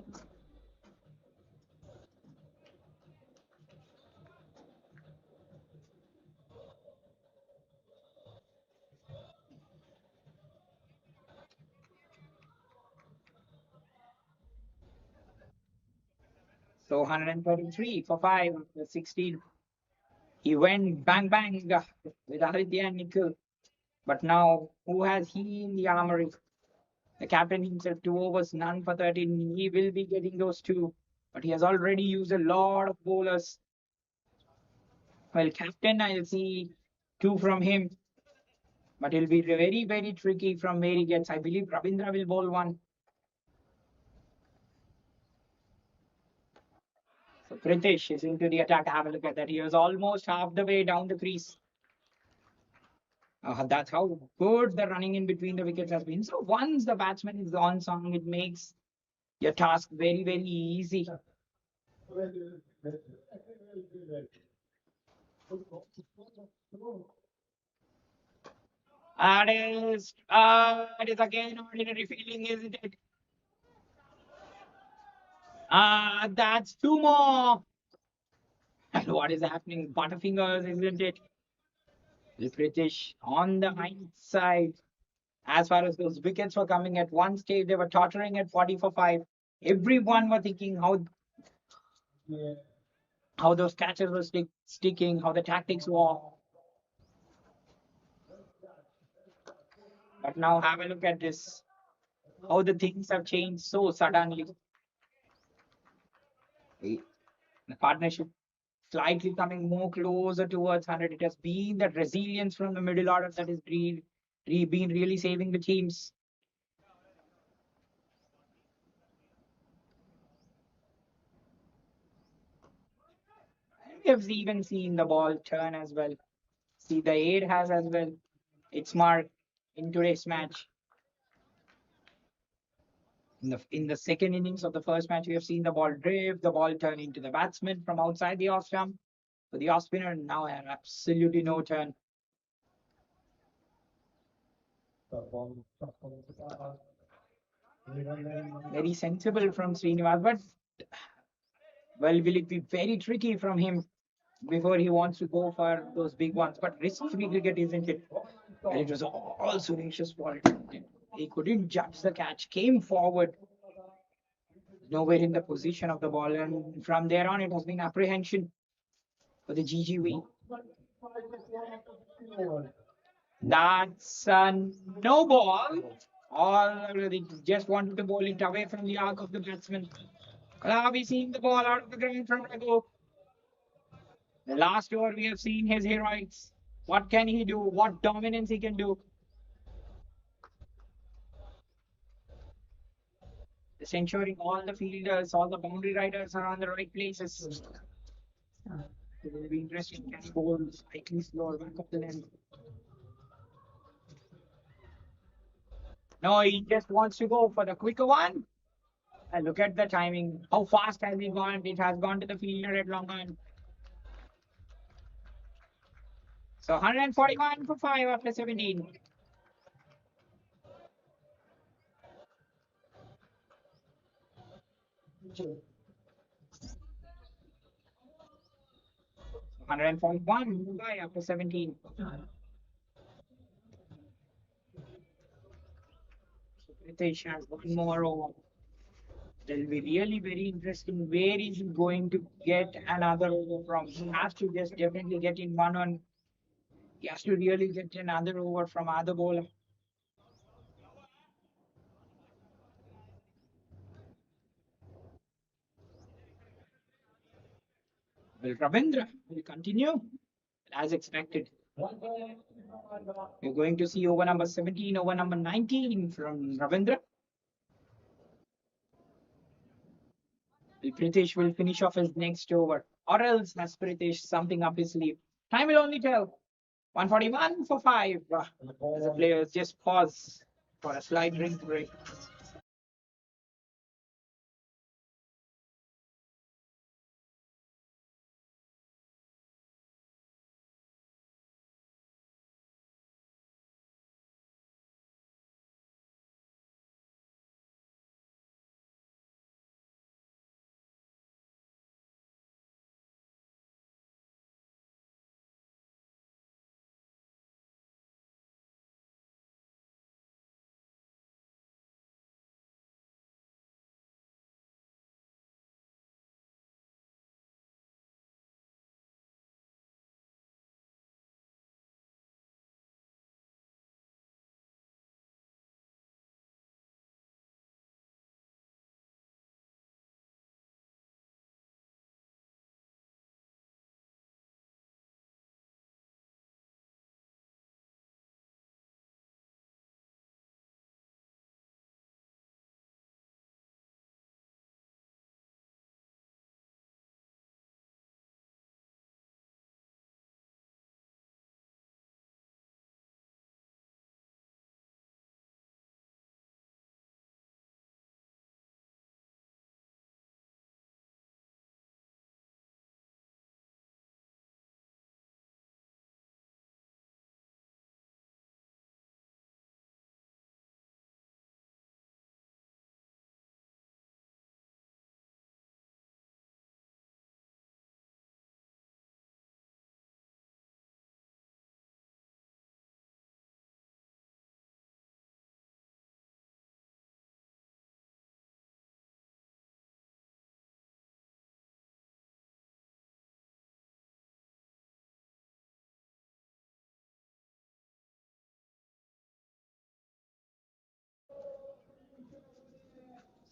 So 133 for 5 after 16. He went bang bang with Aditya and Nikhil. But now, who has he in the armory? The captain himself, 2 overs, none for 13. He will be getting those two. But he has already used a lot of bowlers. Well, captain, I'll see two from him. But it'll be very, very tricky from where he gets. I believe Ravindra will bowl one. So Pritesh is into the attack. Have a look at that. He was almost half the way down the crease. That's how good the running in between the wickets has been. So once the batsman is on song, it makes your task very, very easy. It is again ordinary feeling, isn't it? That's two more. And what is happening? Butterfingers, isn't it? The British on the hindsight. As far as those wickets were coming at one stage, they were tottering at 40 for 5. Everyone were thinking how those catches were sticking, how the tactics were. But now have a look at this. How the things have changed so suddenly. The partnership slightly coming more closer towards 100. It has been that resilience from the middle order that has been really saving the teams. We have even seen the ball turn as well. See, the aid has as well its mark in today's match. In the second innings of the first match, we have seen the ball drift, the ball turn into the batsman from outside the off stump. So the off spinner now had absolutely no turn. Very sensible from Srinivas, but well, will it be very tricky from him before he wants to go for those big ones? But risk-free cricket, isn't it? And it was all Suresh's fault. He couldn't judge the catch, came forward, nowhere in the position of the ball, and from there on, it has been apprehension for the GGV. That's a no ball. All they just wanted to bowl it away from the arc of the batsman. Are we seeing the ball out of the ground from Raghu? The last over we have seen his heroics. What can he do? What dominance he can do? Just ensuring all the fielders, all the boundary riders are on the right places. It will be interesting. Can he bowl slightly slower back of the net? No, he just wants to go for the quicker one. And look at the timing. How fast has he gone? It has gone to the fielder at long on. So 141 for 5 after 17. 141 for 5 after 17. So Pritesh has one more over. It will be really very interesting. Where is he going to get another over from? He has to just definitely get in one on. He has to really get another over from other bowler. Will Ravindra will continue as expected. We're going to see over number 17, over number 19 from Ravindra. Pritesh will finish off his next over. Or else has Pritesh something up his sleeve. Time will only tell. 141 for 5. As the players just pause for a slight drink break.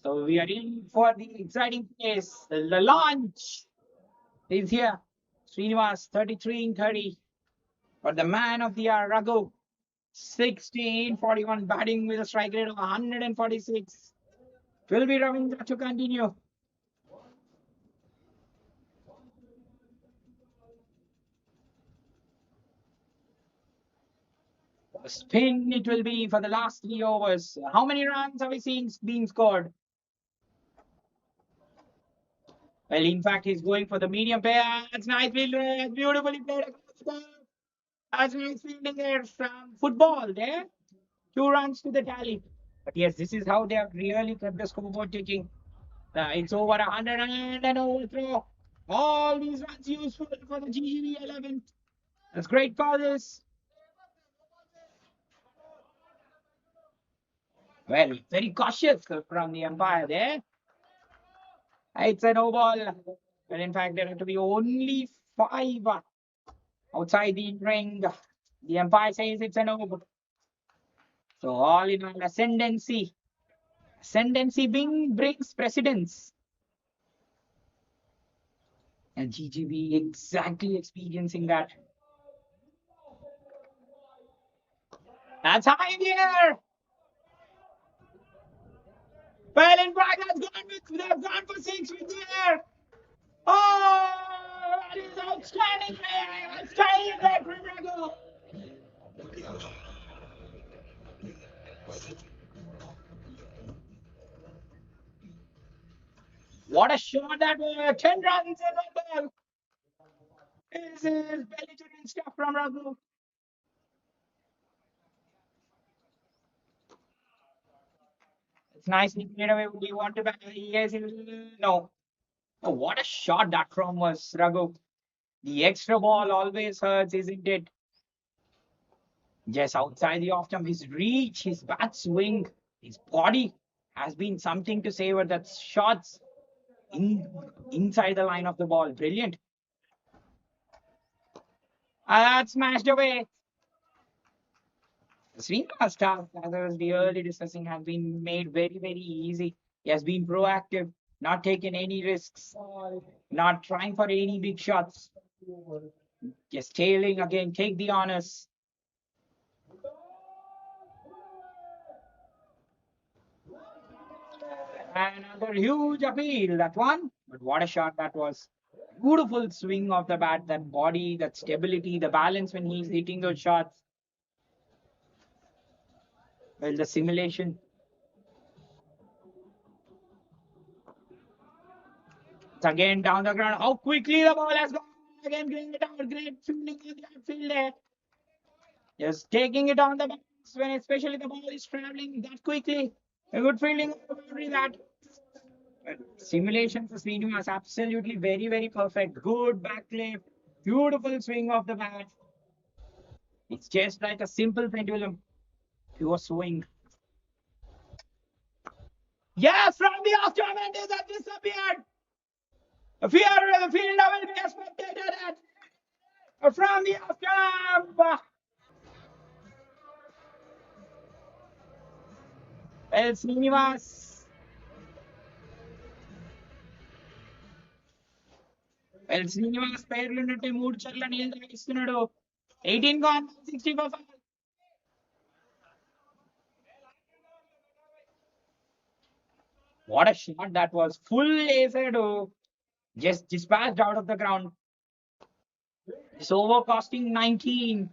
So we are in for the exciting place. The launch is here. Srinivas, 33 in 30. But the man of the hour, Raghu, 16-41, batting with a strike rate of 146. It will be Ravindra to continue. A spin it will be for the last 3 overs. How many runs have we seen being scored? Well, in fact, he's going for the medium pair. That's nice field. Beautifully played across the ball. That's nice fielding there from football there. 2 runs to the tally. But yes, this is how they have really kept the scoreboard ticking. It's over 100 and an overthrow. All these runs useful for the GGV 11. That's great for this. Well, very cautious from the umpire there. It's a no ball. But in fact, there have to be only 5 outside the ring. The umpire says it's a no. So all in all, ascendancy. Ascendancy brings precedence. And GGB exactly experiencing that. That's high in the air. Well, in fact, they've gone for 6 with the air. Oh, that is outstanding play. Outstanding play from Raghu. What a shot that was. 10 runs in 1 ball. This is belligerent stuff from Raghu. It's nicely played away. We want to back. Yes, no. Oh, what a shot that from was Raghu. The extra ball always hurts, isn't it? Yes, outside the off jump, his reach, his bat swing, his body has been something to savor. That shots in inside the line of the ball. Brilliant. That smashed away. Srina's task, as I was really discussing, has been made very, very easy. He has been proactive, not taken any risks, not trying for any big shots. Just tailing again, take the honors. Another huge appeal, that one. But what a shot that was. Beautiful swing of the bat, that body, that stability, the balance when he's hitting those shots. Well, the simulation. It's again down the ground. How quickly the ball has gone. Again, great out, great fielding on the outfield there. Just taking it on the bounce when especially the ball is traveling that quickly. A good fielding on the boundary that. But simulation for Srinivas, absolutely very, very perfect. Good backlift, beautiful swing of the bat. It's just like a simple pendulum. Pure swing. Yes, from the off jump and it has disappeared. The fielder will be a spectator that from the off jump. Well, Srinivas. Well, Srinivas పేర్లు ఉన్నట్టే 3 చెర్ల నీళ్ళు తాగిస్తున్నాడు. 18 gone, 60 for 5. What a shot that was. Full ace, just dispatched out of the ground. This over costing 19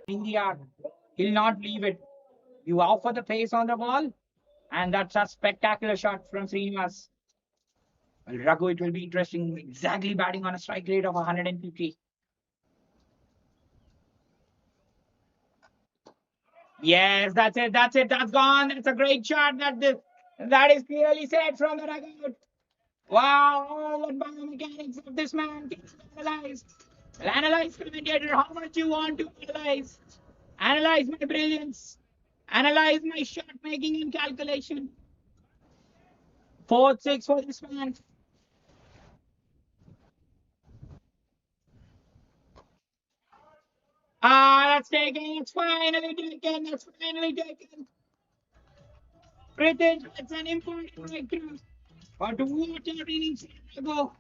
in the yard. He'll not leave it. You offer the pace on the ball, and that's a spectacular shot from Srinivas. Well, Raghu, it will be interesting. Exactly batting on a strike rate of 150. Yes, that's it. That's it. That's gone. That's a great shot. That is clearly said from the dugout. Wow, all the biomechanics of this man can be analyzed. Well, analyze, commentator, how much you want to analyze. Analyze my brilliance. Analyze my shot making and calculation. Fourth, six for this man. That's taken. It's finally taken. That's finally taken. Pritesh, that's an important breakthrough. But what a innings ago.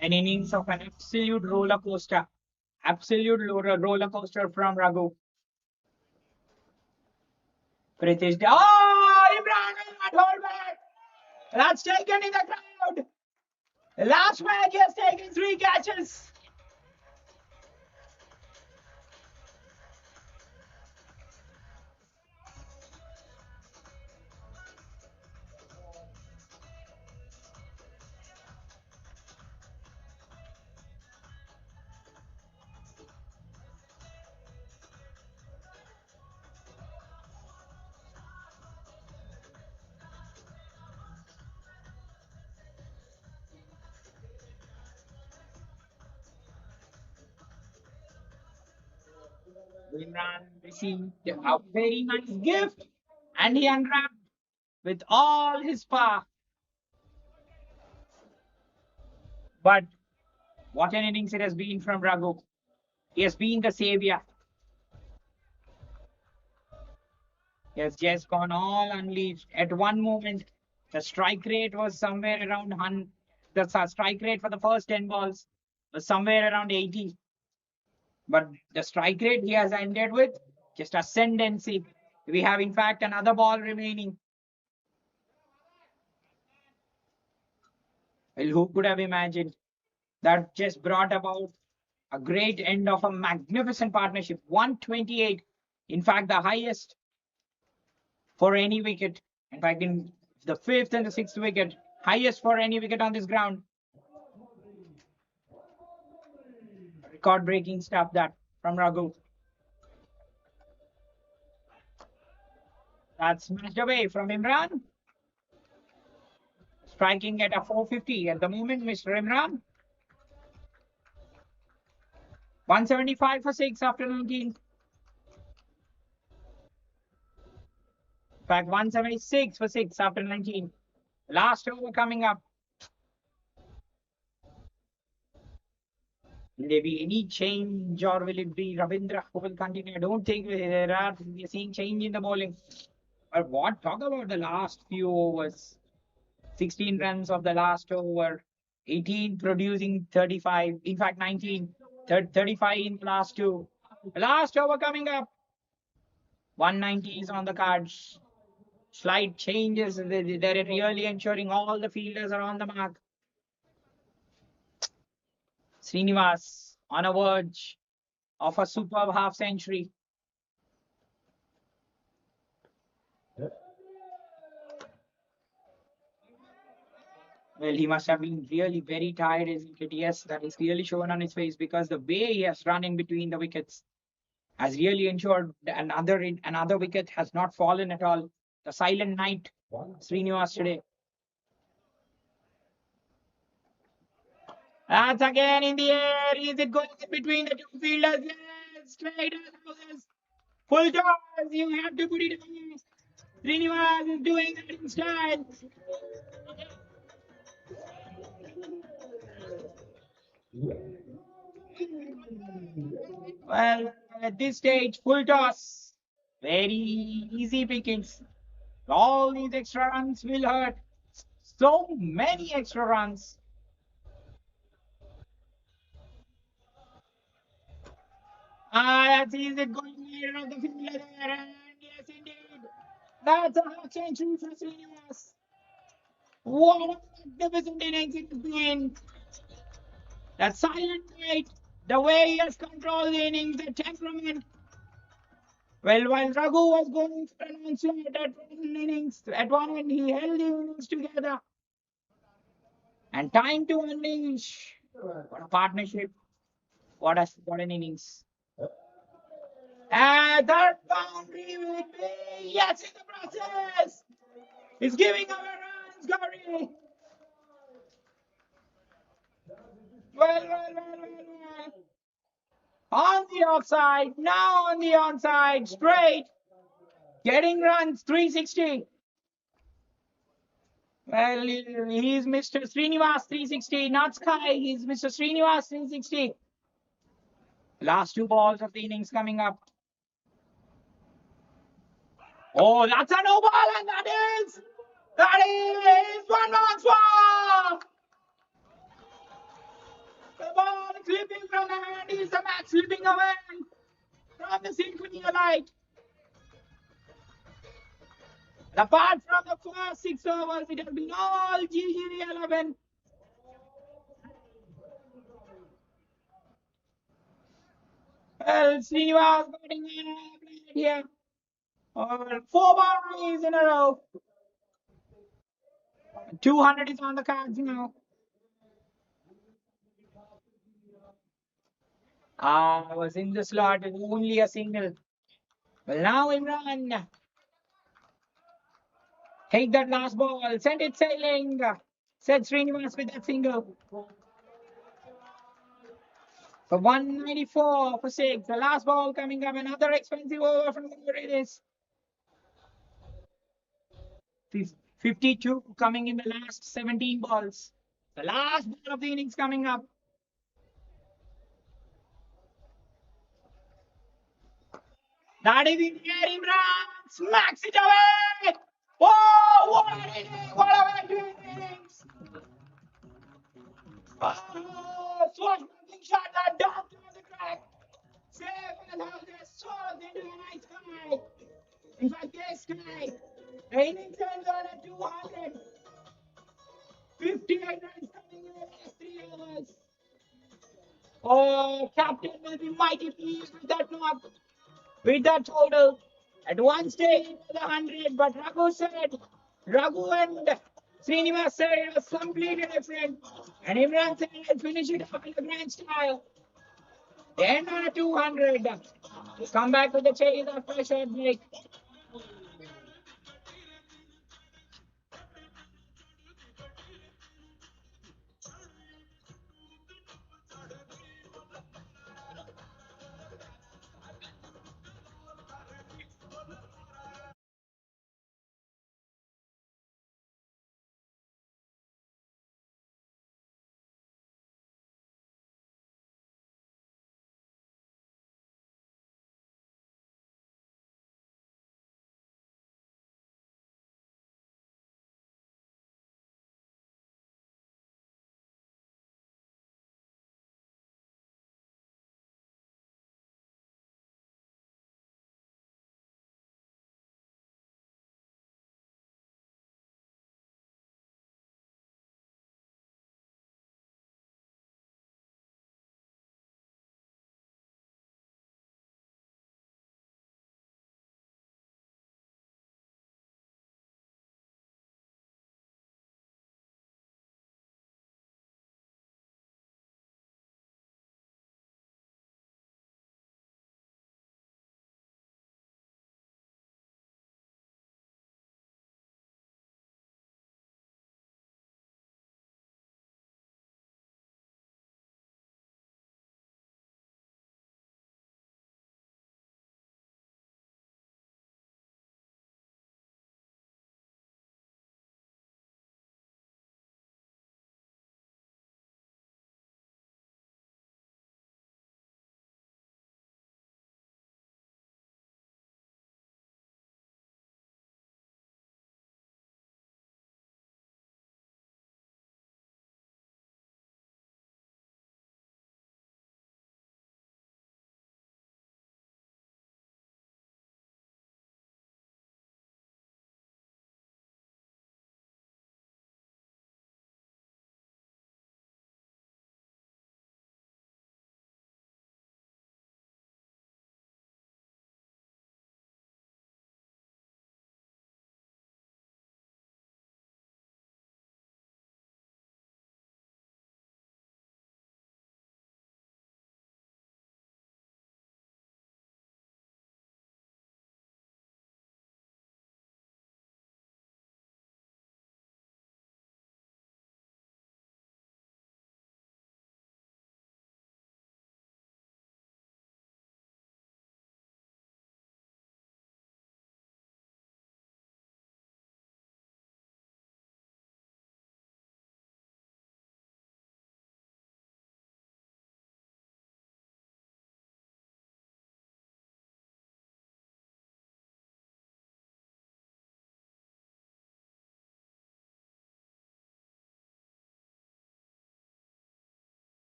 An innings of an absolute roller coaster. Absolute roller coaster from Raghu. Pritesh. Oh, Imran will not hold back. That's taken in the crowd. Last match he has taken 3 catches. Imran received a very nice gift and he unwrapped with all his power. But what an innings it has been from Raghu. He has been the savior. He has just gone all unleashed. At one moment, the strike rate was somewhere around 100. The strike rate for the first 10 balls was somewhere around 80. But the strike rate he has ended with just ascendancy. We have, in fact, another ball remaining. Well, who could have imagined? That just brought about a great end of a magnificent partnership. 128. In fact, the highest for any wicket. In fact, in the fifth and the sixth wicket, highest for any wicket on this ground. Record breaking stuff that from Raghu. That's smashed away from Imran. Striking at a 450 at the moment, Mr. Imran. 175 for 6 after 19. In fact, 176 for 6 after 19. Last over coming up. Will there be any change or will it be Ravindra who will continue? I don't think we're seeing change in the bowling. But what? Talk about the last few overs. 16 runs of the last over. 18 producing 35. In fact, 19. 35 in the last two. Last over coming up. 190 is on the cards. Slight changes. They're really ensuring all the fielders are on the mark. Srinivas on a verge of a superb half century. Well, he must have been really very tired, isn't it? Yes, that is clearly shown on his face because the way he has run in between the wickets has really ensured that another wicket has not fallen at all. The silent night, Srinivas today. That's again in the air. Is it going in between the two fielders? Yes, straight as full toss. You have to put it on. Srinivas is doing that in style. Well, at this stage, full toss. Very easy pickings. All these extra runs will hurt. So many extra runs. That's easy going clear of the fielder there. And yes, indeed. That's a half century for Srinivas. What a magnificent innings it has been. That silent fight, the way he has controlled the innings, the temperament. Well, while Raghu was going for an onslaught at one innings, at one end he held the innings together. And time to unleash. What a partnership. What an innings. And third boundary will be yes in the process. He's giving away runs, Gauri. Well. On the offside, now on the onside, straight. Getting runs, 360. Well, he's Mr. Srinivas 360, not Sky. He's Mr. Srinivas 360. Last two balls of the innings coming up. Oh, that's a no ball, and that is one more swap. The ball slipping from the hand. Is the match slipping away from the Symphony light? Apart from the first 6 overs, it has been all GGV 11. Well, Srinivas batting here. Four boundaries in a row. 200 is on the cards now. I was in the slot with only a single. Well, now Imran. Take that last ball. Send it sailing. Said Srinivas with that single. For 194 for 6. The last ball coming up. Another expensive over from the Raiders. 52 coming in the last 17 balls. The last ball of the innings coming up. That is in here, Imran. Smacks it away. Oh, what an inning. What a innings. Oh, swashbuckling shot that dunked on the track. Safe as houses soared into the night sky. In fact, this sky. The innings ends on a 200. 58 runs coming in the last 3 overs. Oh, captain will be mighty pleased with that knock, with that total. At one stage it was 100, but Raghu and Srinivas said it was completely different. And Imran said, I'll finish it up in a grand style. They end on a 200. Come back with the chase after a short break.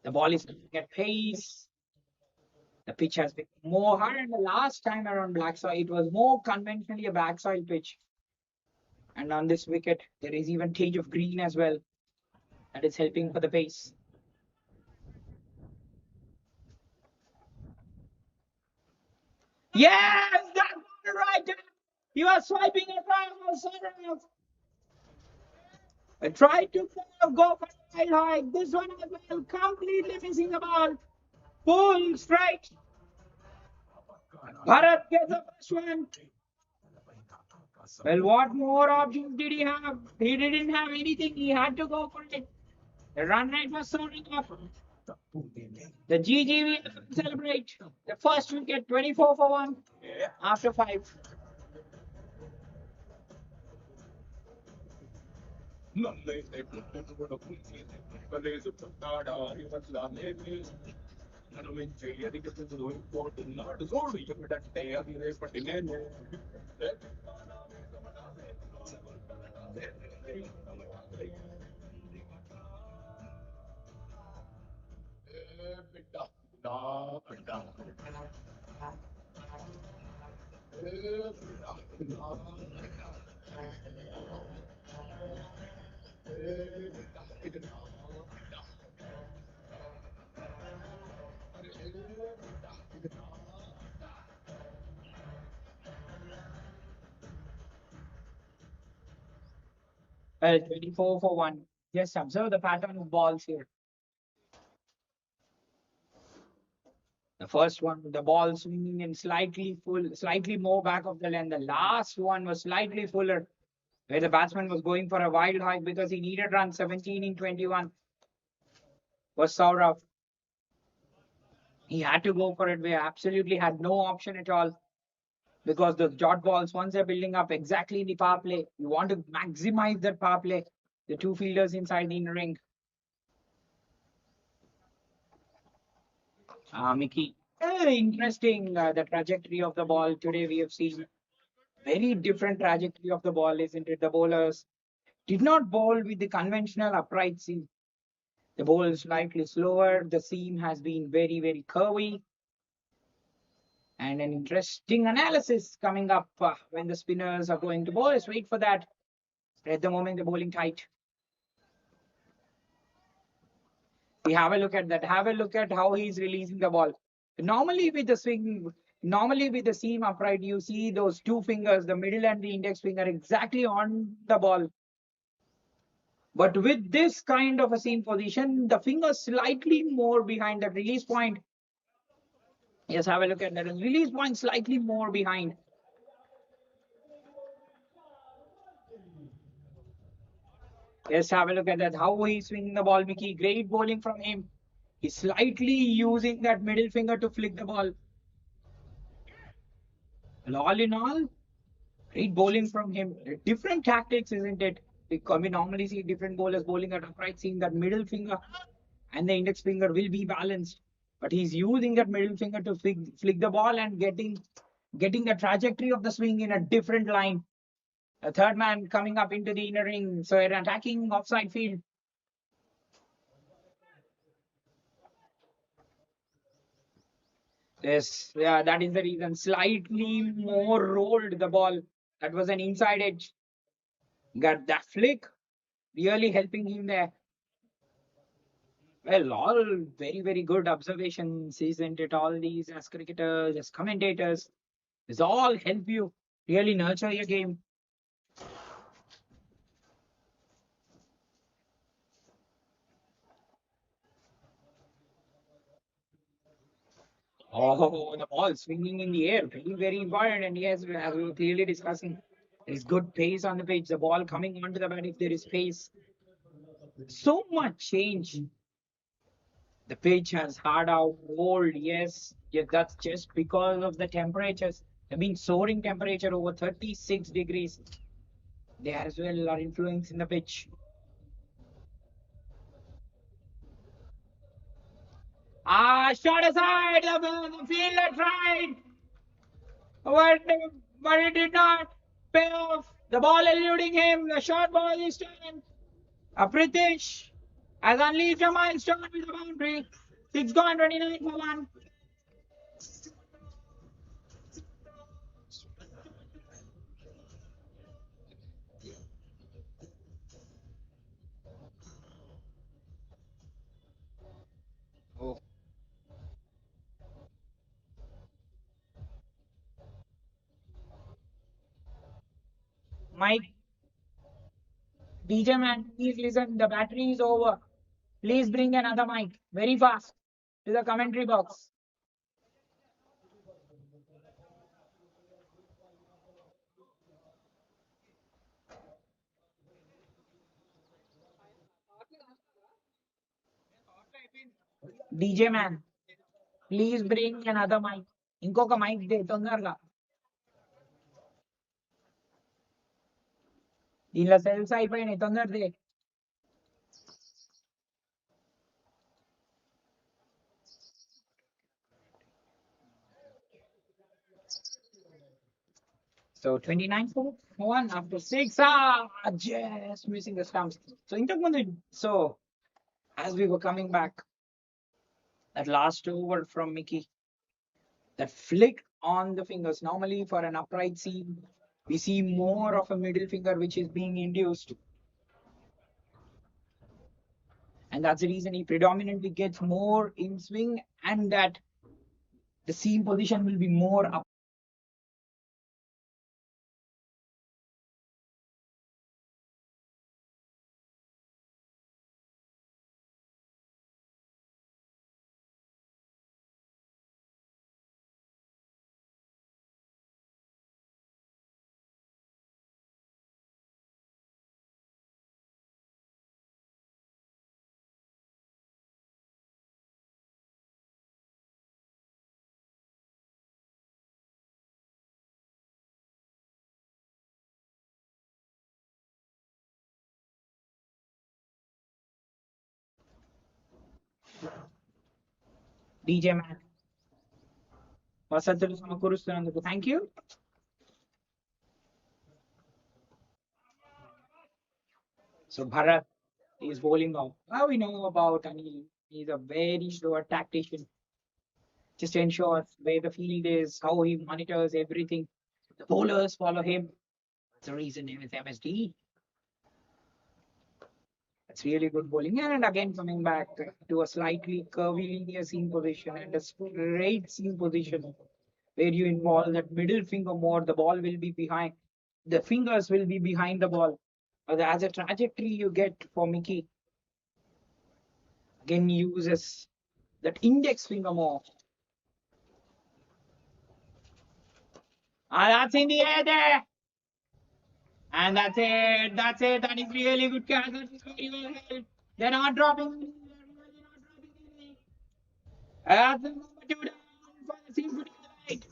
The ball is coming at pace. The pitch has been more hard, and the last time around black soil, it was more conventionally a back soil pitch. And on this wicket, there is even tinge of green as well. That is helping for the pace. Yes, that one right there. He was swiping across. I tried to go for a wild hike. This one as well, completely missing the ball. Full straight. Bharat gets the first one. Well, what more options did he have? He didn't have anything. He had to go for it. The run rate was soaring up. The GGV celebrate the first wicket, 24 for 1 after 5. Well, 24 for 1. Just observe the pattern of balls here. The first one, the ball swinging in slightly full, slightly more back of the lane. The last one was slightly fuller, where the batsman was going for a wild hike because he needed run 17 in 21. Was Saurav. He had to go for it. We absolutely had no option at all because the dot balls, once they're building up exactly in the power play, you want to maximize that power play. The two fielders inside the inner ring. Mickey. Interesting, the trajectory of the ball today. We have seen very different trajectory of the ball, isn't it? The bowlers did not bowl with the conventional upright seam. The ball is slightly slower. The seam has been very, very curvy. And an interesting analysis coming up when the spinners are going to bowl. Let's wait for that. At the moment, they're bowling tight. We have a look at that. Have a look at how he's releasing the ball. Normally with the swing, normally with the seam upright, you see those two fingers, the middle and the index finger, exactly on the ball. But with this kind of a seam position, the finger slightly more behind the release point. Yes, have a look at that. Release point slightly more behind. Yes, have a look at that. How he's swinging the ball, Mickey. Great bowling from him. He's slightly using that middle finger to flick the ball. And all in all, great bowling from him. Different tactics, isn't it? Because we normally see different bowlers bowling at upright, seeing that middle finger and the index finger will be balanced. But he's using that middle finger to flick the ball and getting the trajectory of the swing in a different line. A third man coming up into the inner ring, so an attacking offside field. Yes, yeah, that is the reason. Slightly more rolled the ball. That was an inside edge. Got that flick, really helping him there. Well, all very, very good observations, isn't it? All these as cricketers, as commentators, this all help you really nurture your game. Oh, the ball swinging in the air, very, very important. And yes, as we were clearly discussing, there is good pace on the pitch. The ball coming onto the bat if there is pace. So much change. The pitch has hard out, cold. Yes, yes, that's just because of the temperatures. There have been soaring temperature over 36 degrees. They as well are influencing the pitch. Shot aside. The fielder tried, but, but it did not pay off. The ball eluding him. The short ball is turned. Pritish. Has unleashed a milestone with a boundary. 6 gone, 29 for 1. Oh. Mike, DJ man, please listen. The battery is over. Please bring another mic very fast to the commentary box. DJ man, please bring another mic. ఇంకొక mic they తొందరగా దీనిలో cells అయిపోయినాయి తొందరదే. So 29 for 1 after 6. Just missing the stumps. So so as we were coming back, that last over from Mickey, that flick on the fingers. Normally for an upright seam, we see more of a middle finger which is being induced. And that's the reason he predominantly gets more in swing and that the seam position will be more up. DJ man. వసతులు సమకూరుస్తున్నందుకు thank you. So Bharat is bowling off. Well, we know about Anil. He's a very slow tactician. Just ensures where the field is, how he monitors everything. The bowlers follow him. That's the reason name is MSD. That's really good bowling. And again, coming back to a slightly curvilinear seam position and a straight seam position where you involve that middle finger more, the ball will be behind. The fingers will be behind the ball. But as a trajectory you get for Mickey, again uses that index finger more. That's in the air there. And that's it. That's it. That is really good catch. That is very well held. They're not dropping. They're really not dropping. That's the number 2 down for the Symphony tonight.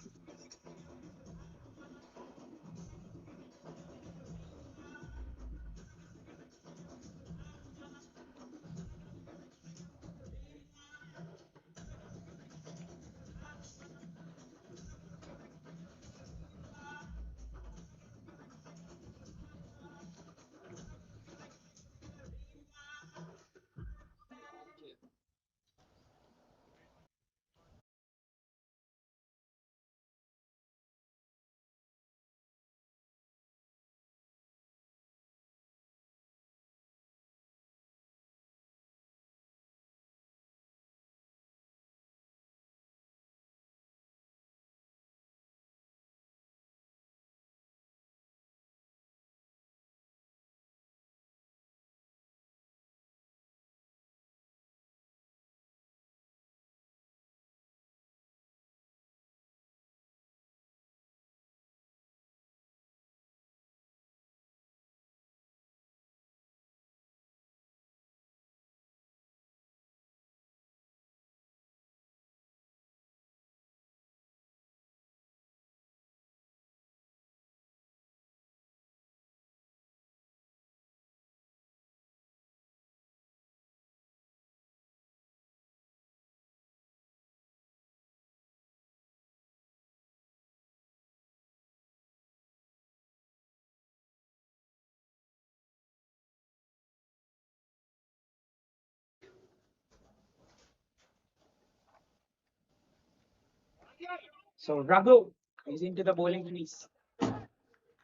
So Raghu is into the bowling crease.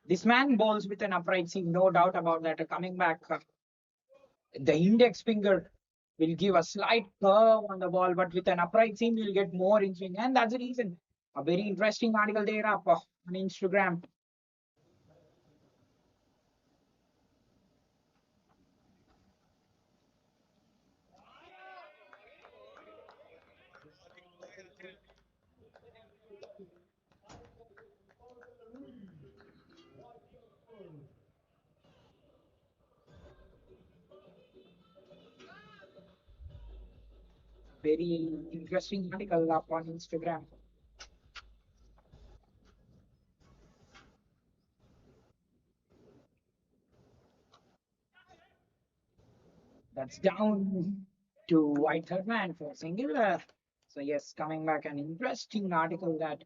This man bowls with an upright seam, no doubt about that. Coming back, the index finger will give a slight curve on the ball, but with an upright seam, you'll get more in swing. And that's the reason. A very interesting article there up on Instagram. Very interesting article up on Instagram. That's down to white third man for single. So yes, coming back, an interesting article that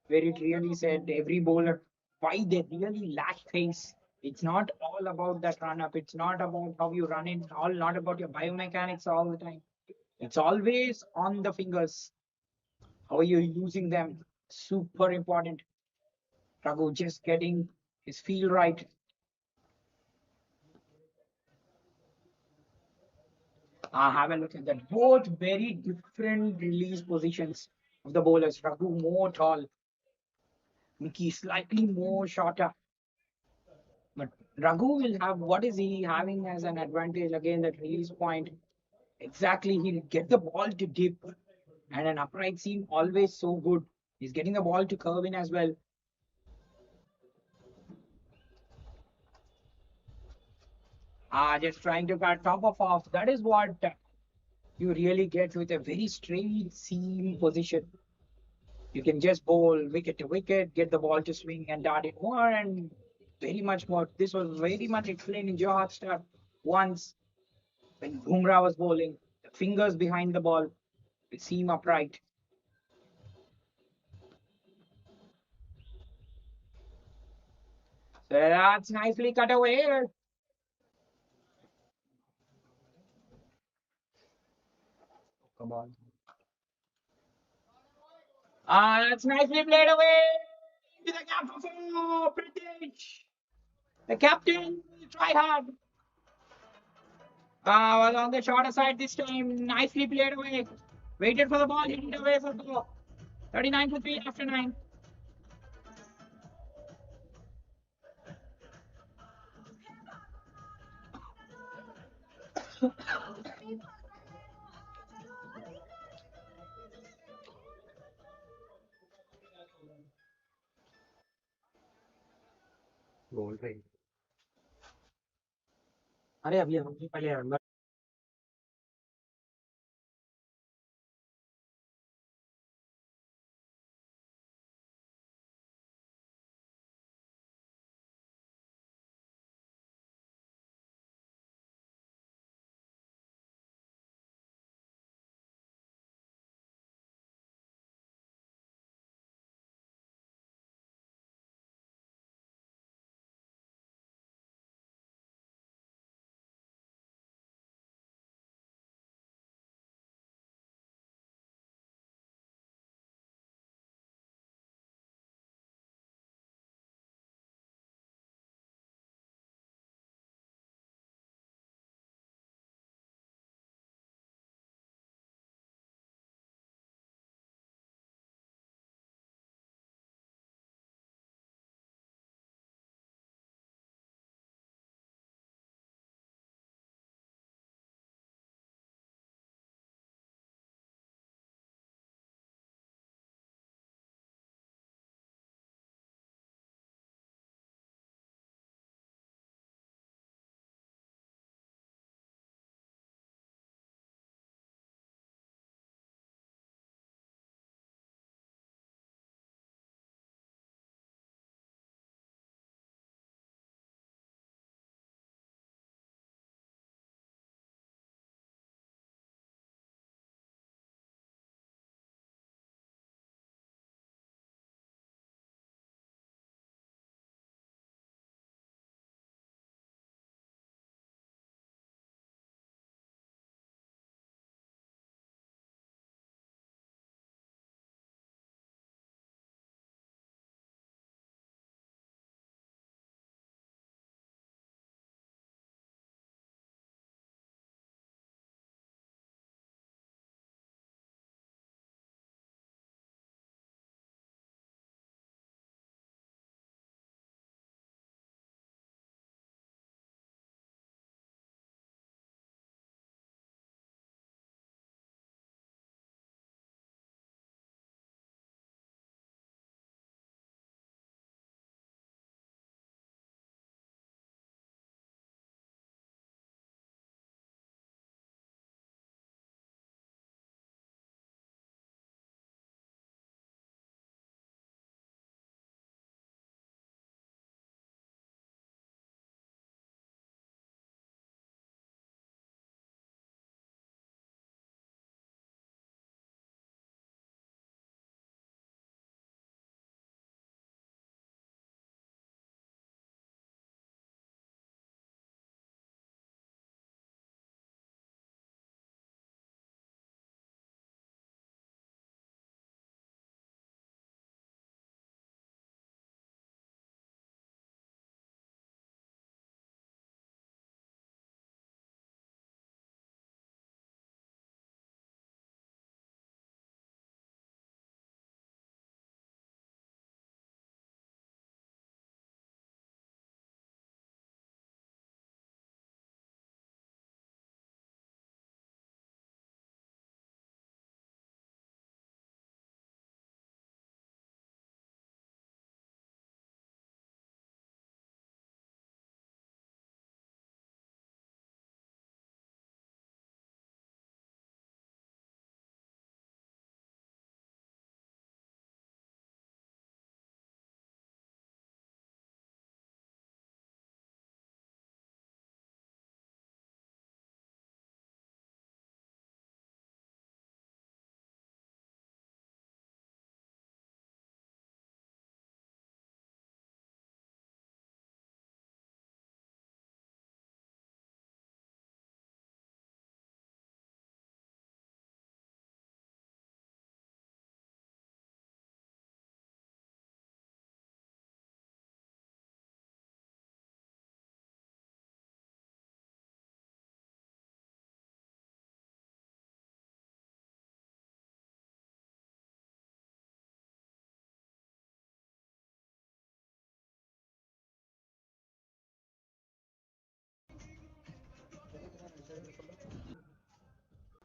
where it really said every bowler why they really lack pace. It's not all about that run up. It's not about how you run it. All not about your biomechanics all the time. It's always on the fingers. How are you using them? Super important. Raghu just getting his feel right. Have a look at that. Both very different release positions of the bowlers. Raghu more tall, Mickey slightly more shorter. But Raghu will have what is he having as an advantage again? That release point. Exactly, he'll get the ball to dip, and an upright seam always so good. He's getting the ball to curve in as well. Just trying to cut top of off. That is what you really get with a very straight seam position. You can just bowl wicket to wicket, get the ball to swing and dart it more and very much more. This was very much explained in Joe Hotstar once when Bumrah was bowling. The fingers behind the ball will seem upright. So that's nicely cut away. Come on. That's nicely played away. Into the gap for four. British. The captain will try hard. Was on the shorter side this time. Nicely played away. Waited for the ball, hit it away for four. 39 to 3 after 9. बोल रही अरे अभी हम पहले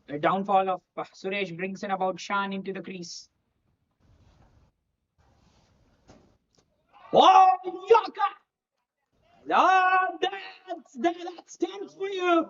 The downfall of Suresh brings in about Shan into the crease. Oh, Yorker! Oh, that's 10 for you.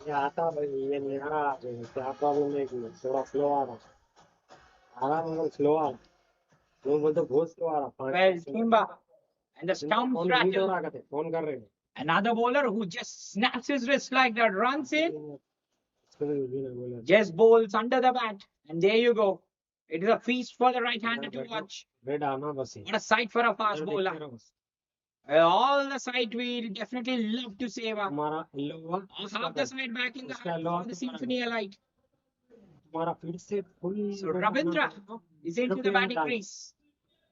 ये आता भाई ये मेरा क्या प्रॉब्लम है कि थोड़ा स्लो आ रहा आराम मतलब स्लो आ रहा लोग बोलते बहुत स्लो आ रहा Well, Timba and the stump phone heat हो rattle. रहा कहते फोन कर रहे हैं Another bowler who just snaps his wrist like that, runs in, बोले just bowls under the bat, and there you go. It is a feast for the right-hander to watch. Red आना बस What a sight for a fast bowler. All the sight we definitely love to save up. हमारा yellow हुआ Half the side back in the उसका heart yellow for the Symphony alike. हमारा फिर से full So Ravindra is into the batting crease.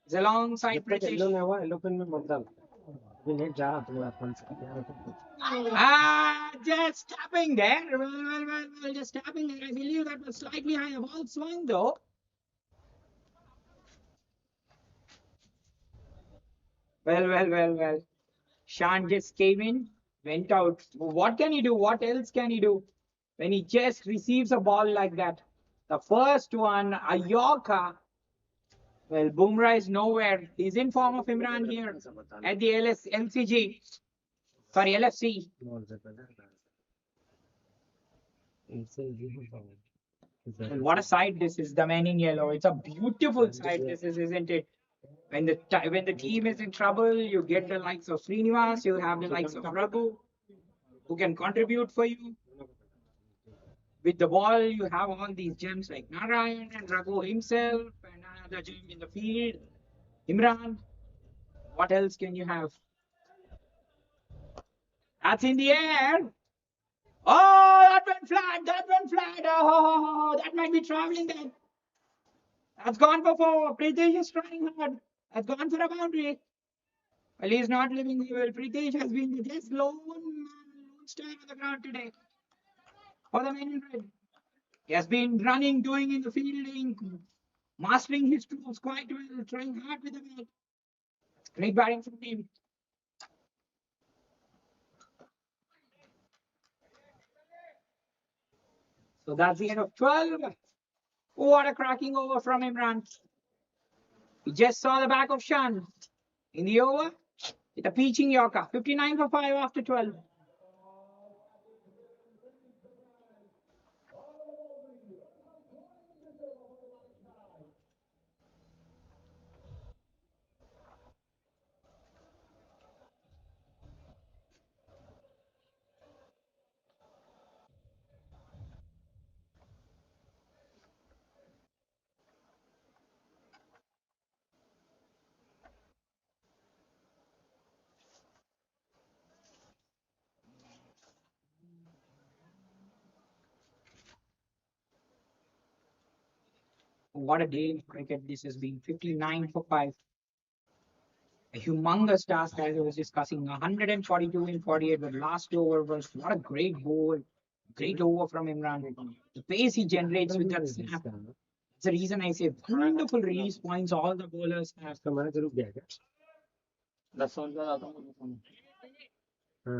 It's a long side British. Yellow में हुआ yellow pen में मतलब अभी नेट जा रहा तुम्हारा फोन से Just tapping there. Well, just tapping there. I believe that was slightly higher. Ball swung though. Well. Shan just came in, went out. What can he do? What else can he do when he just receives a ball like that? The first one, a Yorker. Well, Bumrah is nowhere. He's in form of Imran here at the LCG. Sorry, LFC. And what a sight this is, the man in yellow. It's a beautiful sight this is, isn't it? When the team is in trouble, you get the likes of Srinivas, you have the likes of Raghu, who can contribute for you. With the ball, you have all these gems like Narayan and Raghu himself, and another gem in the field, Imran. What else can you have? That's in the air. Oh, that went flat. That went flat. Oh, that might be traveling then. That's gone for four. Pritesh is trying hard. That's gone for a boundary. Well, he's not living well. Pritesh has been the just lone star on the ground today for the men in red. He has been running, doing in the fielding, mastering his tools quite well, trying hard with the bat. Great batting from him. So that's the end of 12. What a cracking over from Imran. We just saw the back of Shan in the over with a pitching Yorker. 59 for 5 after 12. What a day of cricket this has been. 59 for 5. A humongous task as I was discussing. 142 in 48, but last over was what a great ball. Great over from Imran. The pace he generates with that snap. That's the reason I say wonderful release points all the bowlers have. They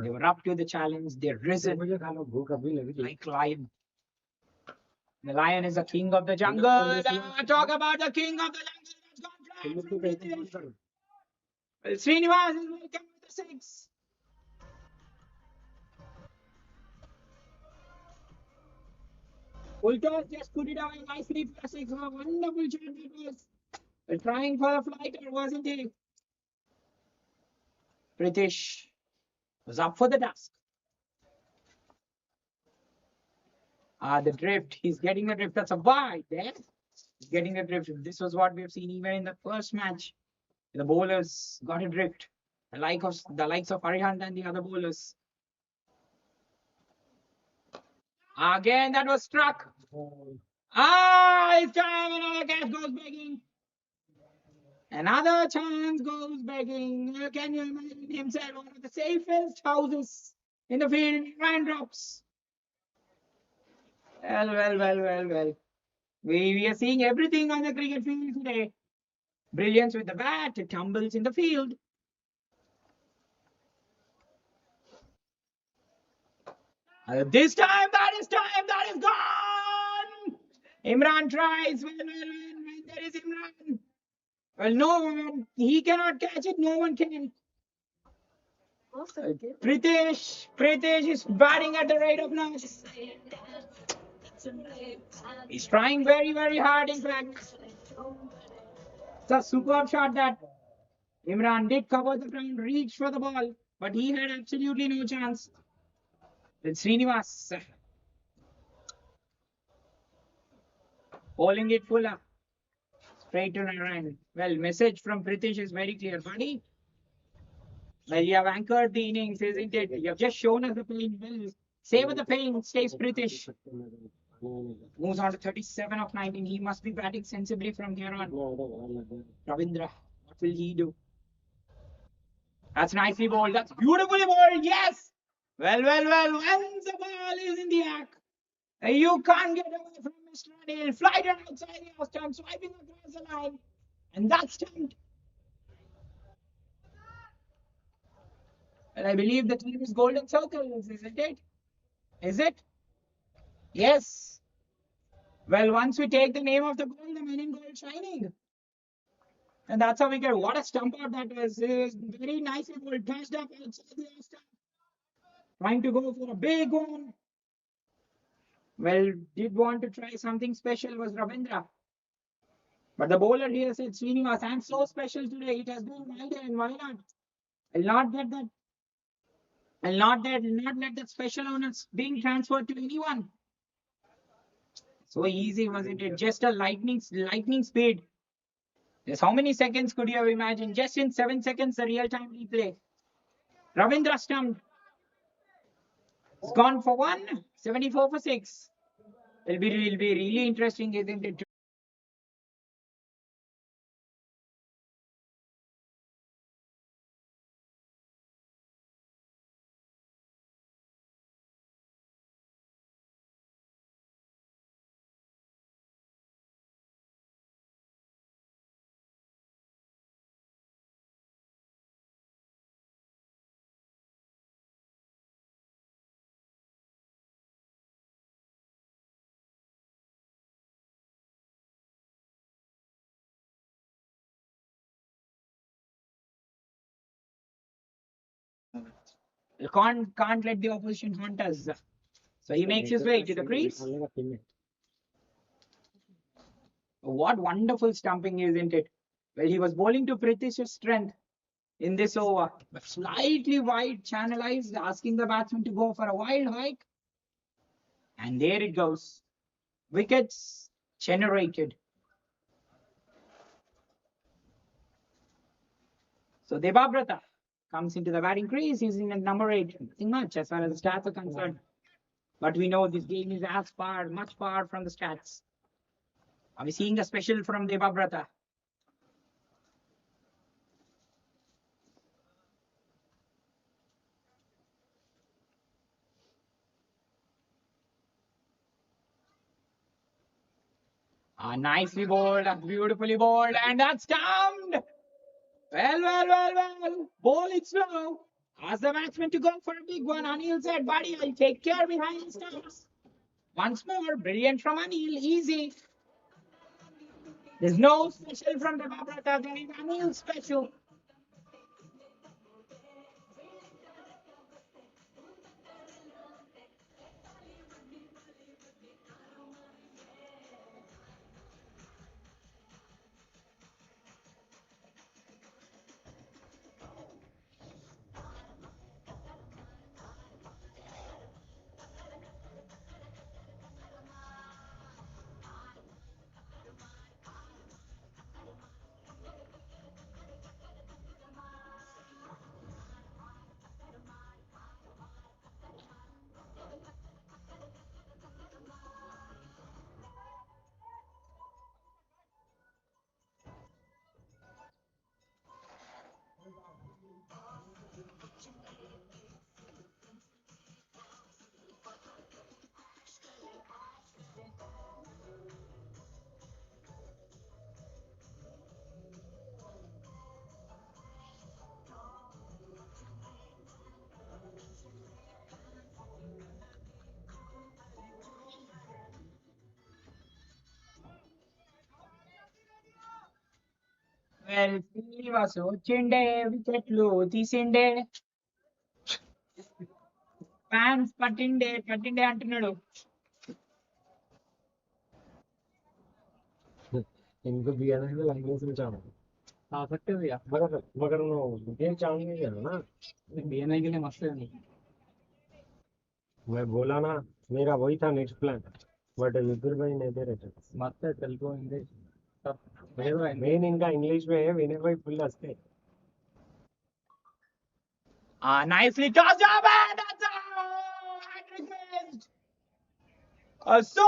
were up to the challenge. They're risen like lion. The lion is the king of the jungle. Talk about the king of the jungle. That's gone flat. Well, Srinivas is welcome with the six. Full toss just put it away nicely for a six. A wonderful shot that was. Trying for a flight, or wasn't he? Pritish was up for the task. The drift. He's getting the drift. That's a wide there. He's getting the drift. This was what we've seen even in the first match. The bowlers got a drift. The likes of Arihant and the other bowlers. Again, that was struck. It's time. Another catch goes begging. Another chance goes begging. Can you imagine himself one of the safest houses in the field? Ryan drops. Well. We are seeing everything on the cricket field today. Brilliance with the bat, it tumbles in the field. This time, that is gone. Imran tries. Well, there is Imran. Well, no one, he cannot catch it. No one can. Pritesh is batting at the rate of now. He's trying very hard. In fact, it's a superb shot that Imran did cover the ground, reached for the ball, but he had absolutely no chance. It's Srinivas bowling it full up, straight to Narayan. Well, message from Pritish is very clear, buddy. Well, you have anchored the innings, isn't it? You have just shown us the pain. Well, savor the pain, stays Pritish. Moves on to 37 of 19. He must be batting sensibly from here on. Ravindra, what will he do? That's nicely bowled. That's beautifully bowled. Yes. Well. Once the ball is in the act, you can't get away from Mr. Anil. Flight outside the off stump, swiping across the line. And that's stumped. Well, I believe the team is Golden Circles, isn't it? Is it? Yes. Well, once we take the name of the goal, the men in gold shining. And that's how we get. What a stump out that was. It was very nicely bowled. Touched up outside the off stump. Trying to go for a big one. Well, did want to try something special was Ravindra. But the bowler here said, Srinivas, I'm so special today. It has been my day, and why not? I'll not get that. Not let that special onus being transferred to anyone. So easy, wasn't it? Just a lightning speed. Yes, how many seconds could you have imagined? Just in 7 seconds, the real time replay. Ravindra stumped. It's gone for one. 74 for six. It'll be really interesting, isn't it? Can't let the opposition haunt us. So he makes his way to the crease. What wonderful stumping, isn't it? Well, he was bowling to Pritish's strength in this over. Slightly wide, channelized, asking the batsman to go for a wild hike. And there it goes. Wickets generated. So Debabrata comes into the batting crease. He's in at number 8. Nothing much as far as the stats are concerned. But we know this game is much far from the stats. Are we seeing the special from Debabrata? Nicely bowled, beautifully bowled, and that's stumped. Well. Ball it slow. Ask the batsman to go for a big one. Anil said, buddy, I'll take care behind the stumps. Once more, brilliant from Anil, easy. There's no special from the Babrata. There is Anil special. Well Srinivas వచ్చిండే వికెట్లు తీసిండే fans పట్టిండే పట్టిండే అంటున్నాడు. इनको भी है ना इनको language में जाना आ सकते हो भैया मगर मगर वो गेम चालू नहीं है ना बीएनआई के लिए मस्त है नहीं मैं बोला ना मेरा वही था नेक्स्ट प्लान बट युद्धर भाई नहीं दे रहे थे मस्त है तेलुगु इंग्लिश सब मेरे भाई मेन इनका इंग्लिश में है विनय भाई फुल हंसते Nicely tossed up and that's hat-trick missed. So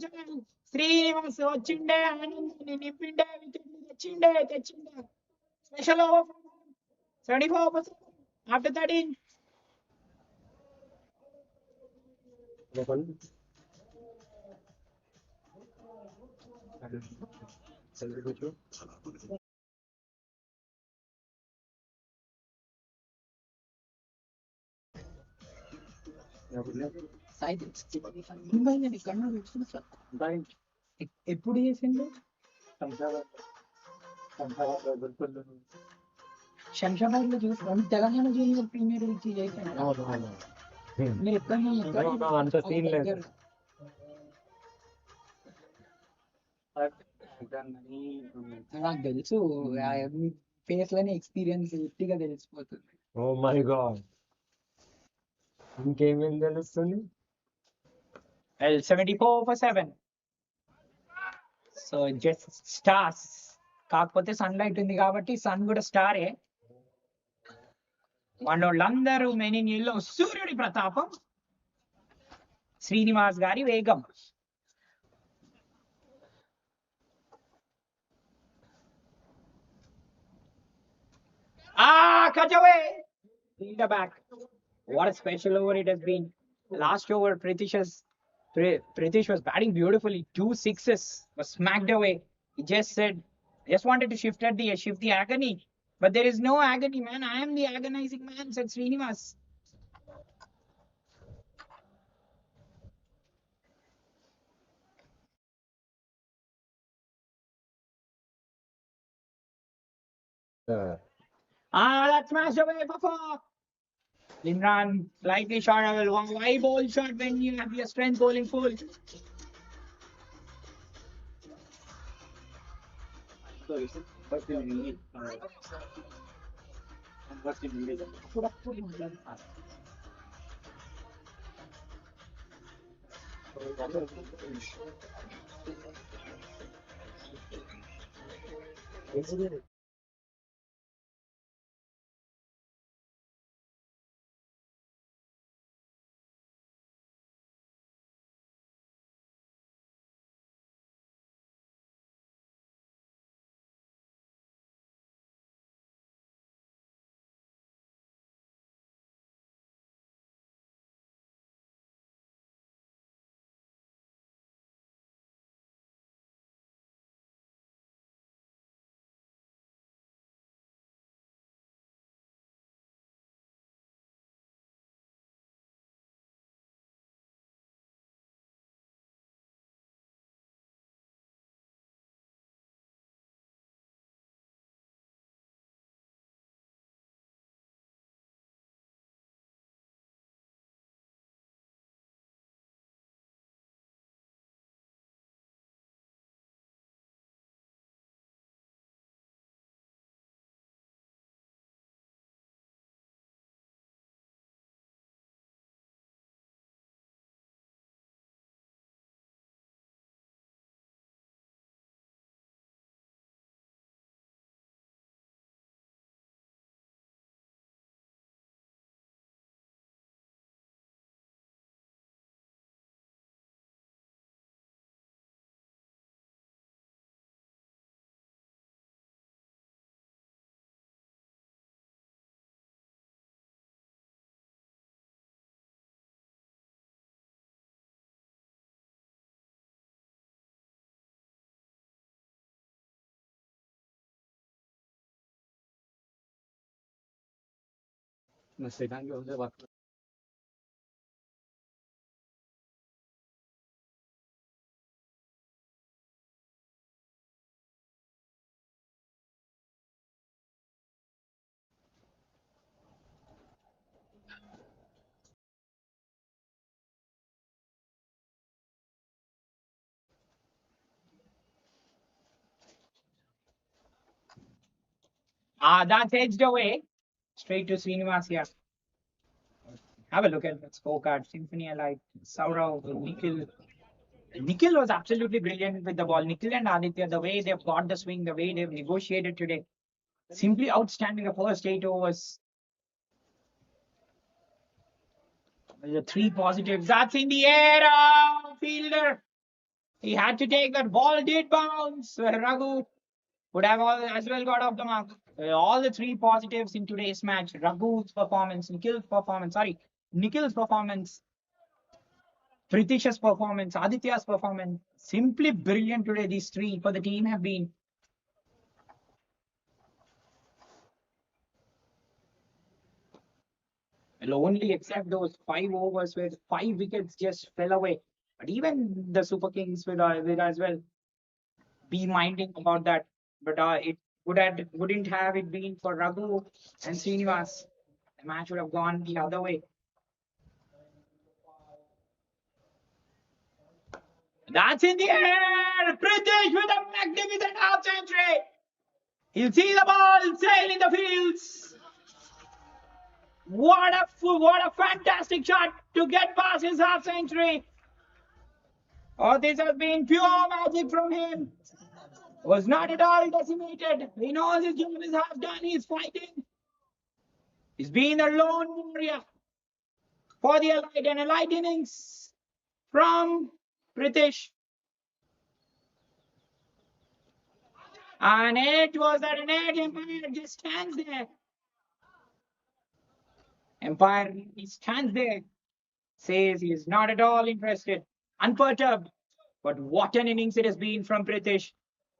Jagan Srinivas వచ్చిండే ఆనందాన్ని నింపిండే వికెట్లు తెచ్చిండే స్పెషల్ ఓవర్ 74 after 13. ఎప్పుడు చేసిండు శంషాబాద్ లో చూసి తెలంగాణ జూనియర్ ప్రీమియర్ లీగ్ చేశాను మీరు ఎప్పుడైనా అంత సీన్ లేదు నాకు తెలుసు ఫేస్ లోనే ఎక్స్పీరియన్స్ గట్టిగా తెలిసిపోతుంది. ఓ మై గాడ్ ఇంకేమేం తెలుస్తుంది 74 for 7. సో జస్ట్ స్టార్స్ కాకపోతే సన్ లైట్ ఉంది కాబట్టి సన్ కూడా స్టారే. మనోళ్ళందరూ మెనీ నీళ్ళు సూర్యుడి ప్రతాపం శ్రీనివాస్ గారి వేగం. Cut away. In the back. What a special over it has been. Last over, Pritish was batting beautifully. 2 sixes was smacked away. He just said, I just wanted to shift the agony. But there is no agony, man. I am the agonizing man, said Srinivas. That smashed away for 4. Limran slightly short of a wide ball shot when you have your strength bowling full. Shrikant के बात That's edged away. Straight to Srinivas here. Have a look at the scorecard. Symphony Allied, Saurav, Nikhil. Nikhil was absolutely brilliant with the ball. Nikhil and Aditya, the way they've got the swing, the way they've negotiated today, simply outstanding. The first 8 overs. The three positives. That's in the air. Fielder. He had to take that ball. Did bounce. Raghu would have as well got off the mark. All the three positives in today's match. Raghu's performance, Nikhil's performance, Pritish's performance, Aditya's performance. Simply brilliant today. These three for the team have been. Well, only except those 5 overs where 5 wickets just fell away. But even the Super Kings will as well be minding about that. But it wouldn't have it been for Raghu and Srinivas. The match would have gone the other way. That's in the air. Pritesh with a magnificent half century. He'll see the ball sail in the fields. What a fantastic shot to get past his half century. Oh, this has been pure magic from him. Was not at all decimated. He knows his job is half done. He's fighting. He's been a lone warrior for the Allied and Allied innings from Pritesh. And it was that an Empire just stands there. Empire he stands there, says he is not at all interested, unperturbed. But what an innings it has been from Pritesh.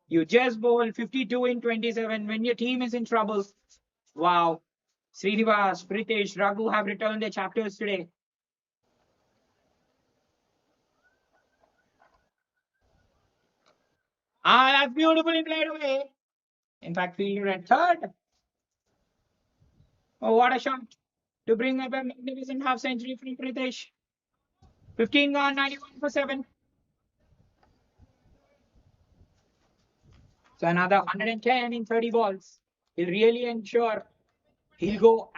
You just bowl 52 in 27 when your team is in trouble. Wow. Srinivas, Pritesh, Raghu have returned their chapters today. That's beautifully played away. In fact, fielder at third. Oh, what a shot to bring up a magnificent half century from Pritesh. 15 gone, 91 for 7. So another 110 in 30 balls. He'll really ensure he'll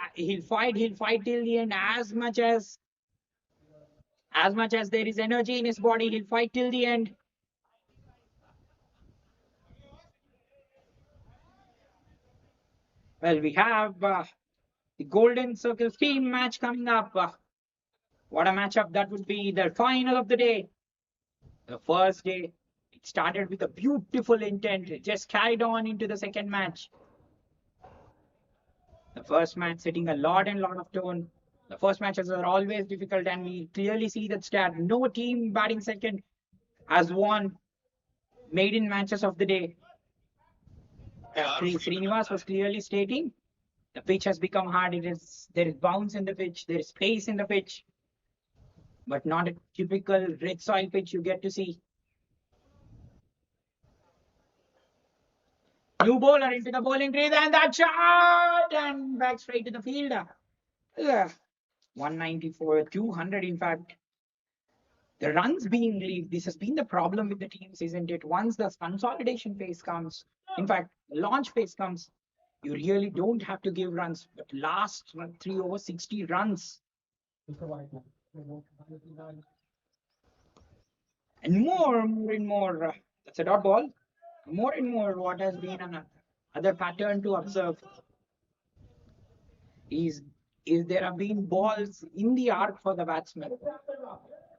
fight till the end as much as there is energy in his body, he'll fight till the end. Well, we have the Golden Circle team match coming up. What a matchup that would be, the final of the day. The first day, it started with a beautiful intent. It just carried on into the second match. The first match setting a lot of tone. The first matches are always difficult, and we clearly see that stat. No team batting second has won maiden matches of the day. Srinivas was clearly stating the pitch has become hard. There is bounce in the pitch, there is space in the pitch, but not a typical red soil pitch you get to see. New bowler into the bowling crease and that shot and back straight to the fielder. 194, 200 in fact. The runs being leaked, this has been the problem with the teams, isn't it? Once the consolidation phase comes, in fact, the launch phase comes, you really don't have to give runs. But last 3 over 60 runs. And more. That's a dot ball. More and more, what has been another pattern to observe is there have been balls in the arc for the batsman,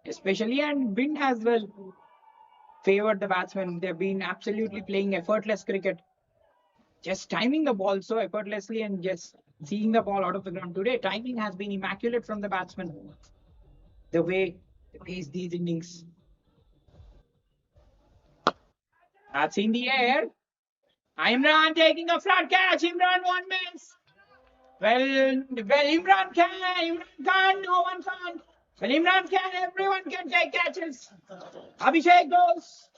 especially, and wind has well favored the batsmen. They've been absolutely playing effortless cricket, just timing the ball so effortlessly and just seeing the ball out of the ground. Today, timing has been immaculate from the batsman. The way they face these innings. That's in the air. Imran taking a flat catch. Imran one miss. Well, Imran can, no one can't. Well, Imran can, everyone can take catches. Abhishek goes.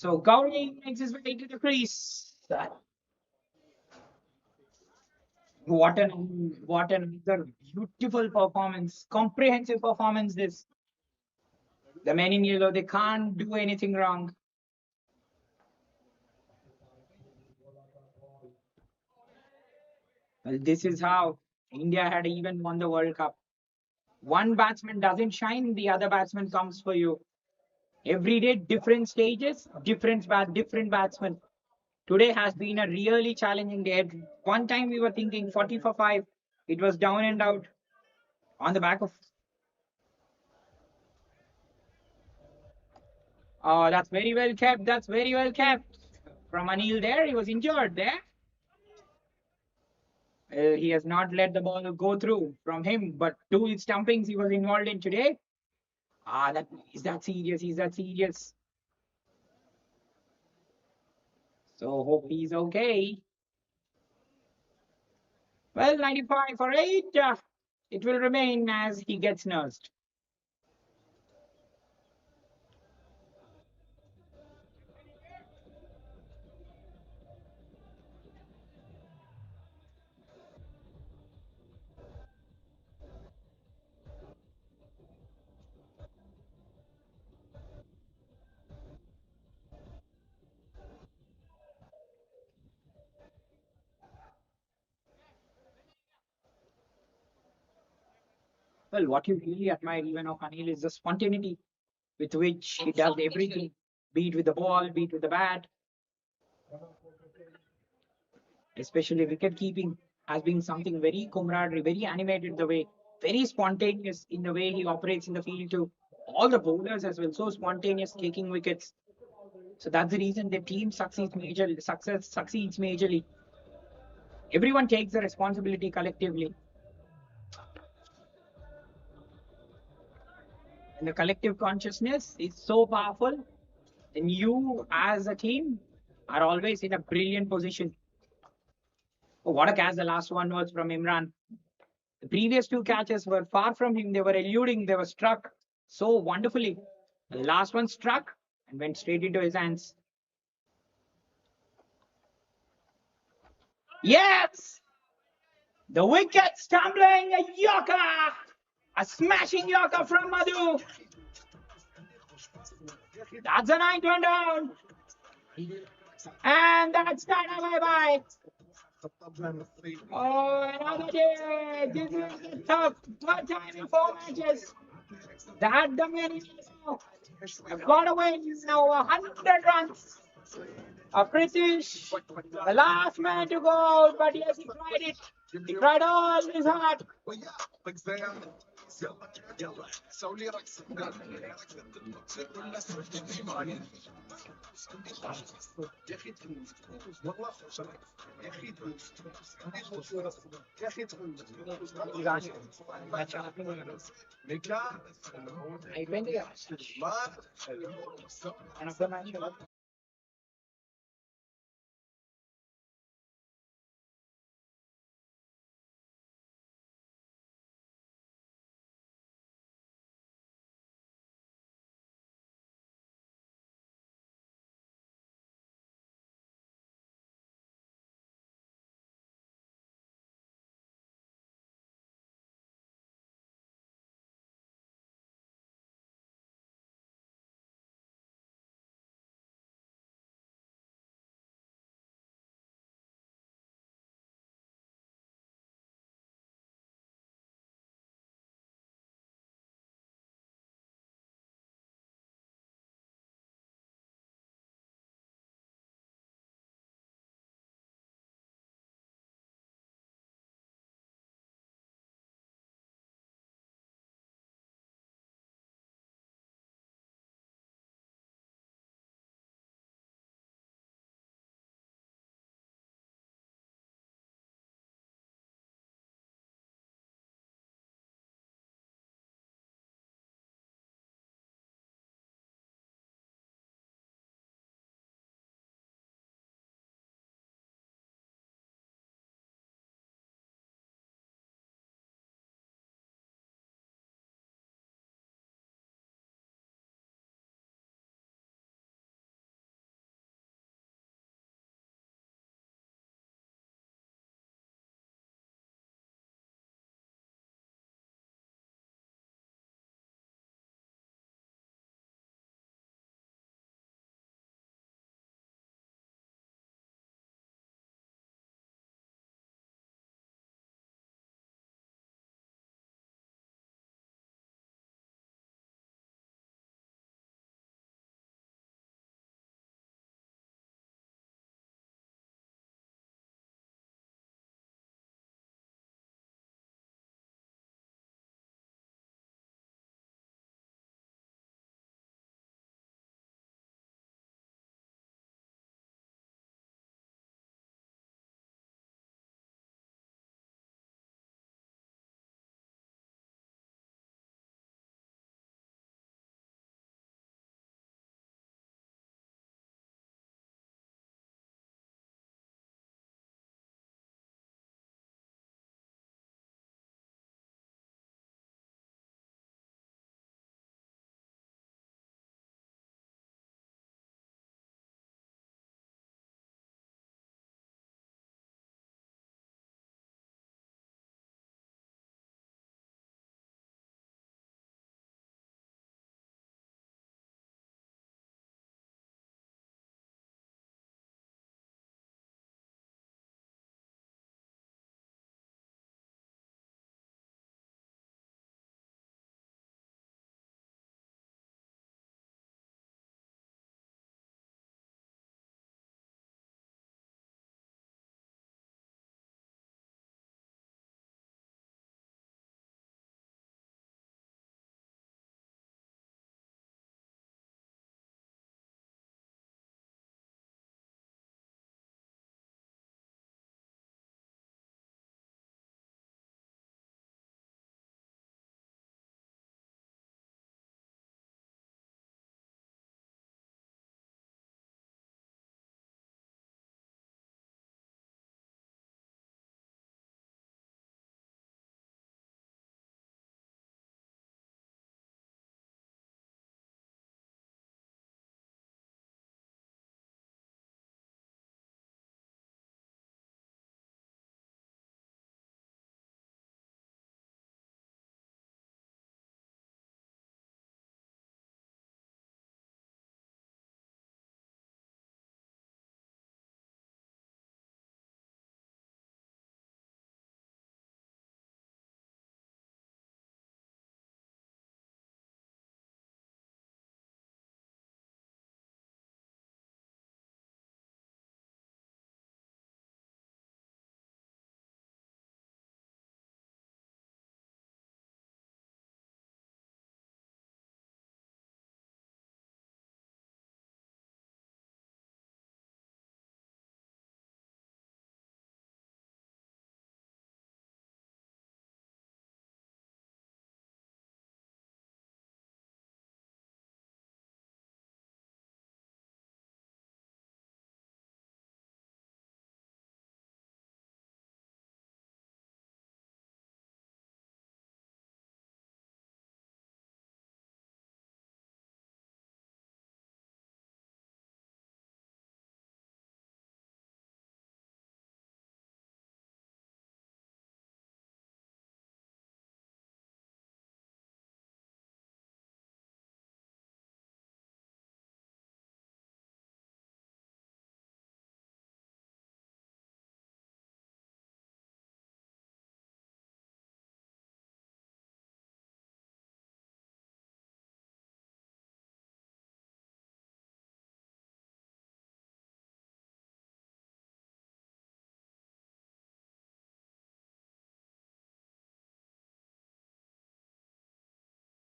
So Gauri makes his way to the crease. What another beautiful performance, comprehensive performance. This the men in yellow, they can't do anything wrong. Well, this is how India had even won the World Cup. One batsman doesn't shine, the other batsman comes for you. Every day, different stages, different batsmen. Today has been a really challenging day. At one time, we were thinking 40 for 5. It was down and out on the back of. Oh, that's very well kept. That's very well kept. From Anil there, he was injured there. He has not let the ball go through from him, but two stumpings he was involved in today. Ah, that is that serious? Is that serious? So hope he's okay. Well, 95 for 8. It will remain as he gets nursed. Well, what you really admire even of Anil is the spontaneity with which he does everything, be it with the ball, be it with the bat, especially wicket keeping has been something very camaraderie, very animated the way, very spontaneous in the way he operates in the field too. All the bowlers as well, so spontaneous taking wickets. So that's the reason the team succeeds majorly. Everyone takes the responsibility collectively, and the collective consciousness is so powerful. And you, as a team, are always in a brilliant position. Oh, what a catch! The last one was from Imran. The previous two catches were far from him. They were eluding. They were struck so wonderfully. The last one struck and went straight into his hands. Yes! The wicket stumbling, a yorker! A smashing yorker from Madhu. That's a 9 down. And that's Tata bye-bye. Oh, another day. This is the third time in 4 matches that the men have got away now 100 runs. A British, the last man to go out, but yes, he tried it. He tried all his heart. అయిపోయింది కదా.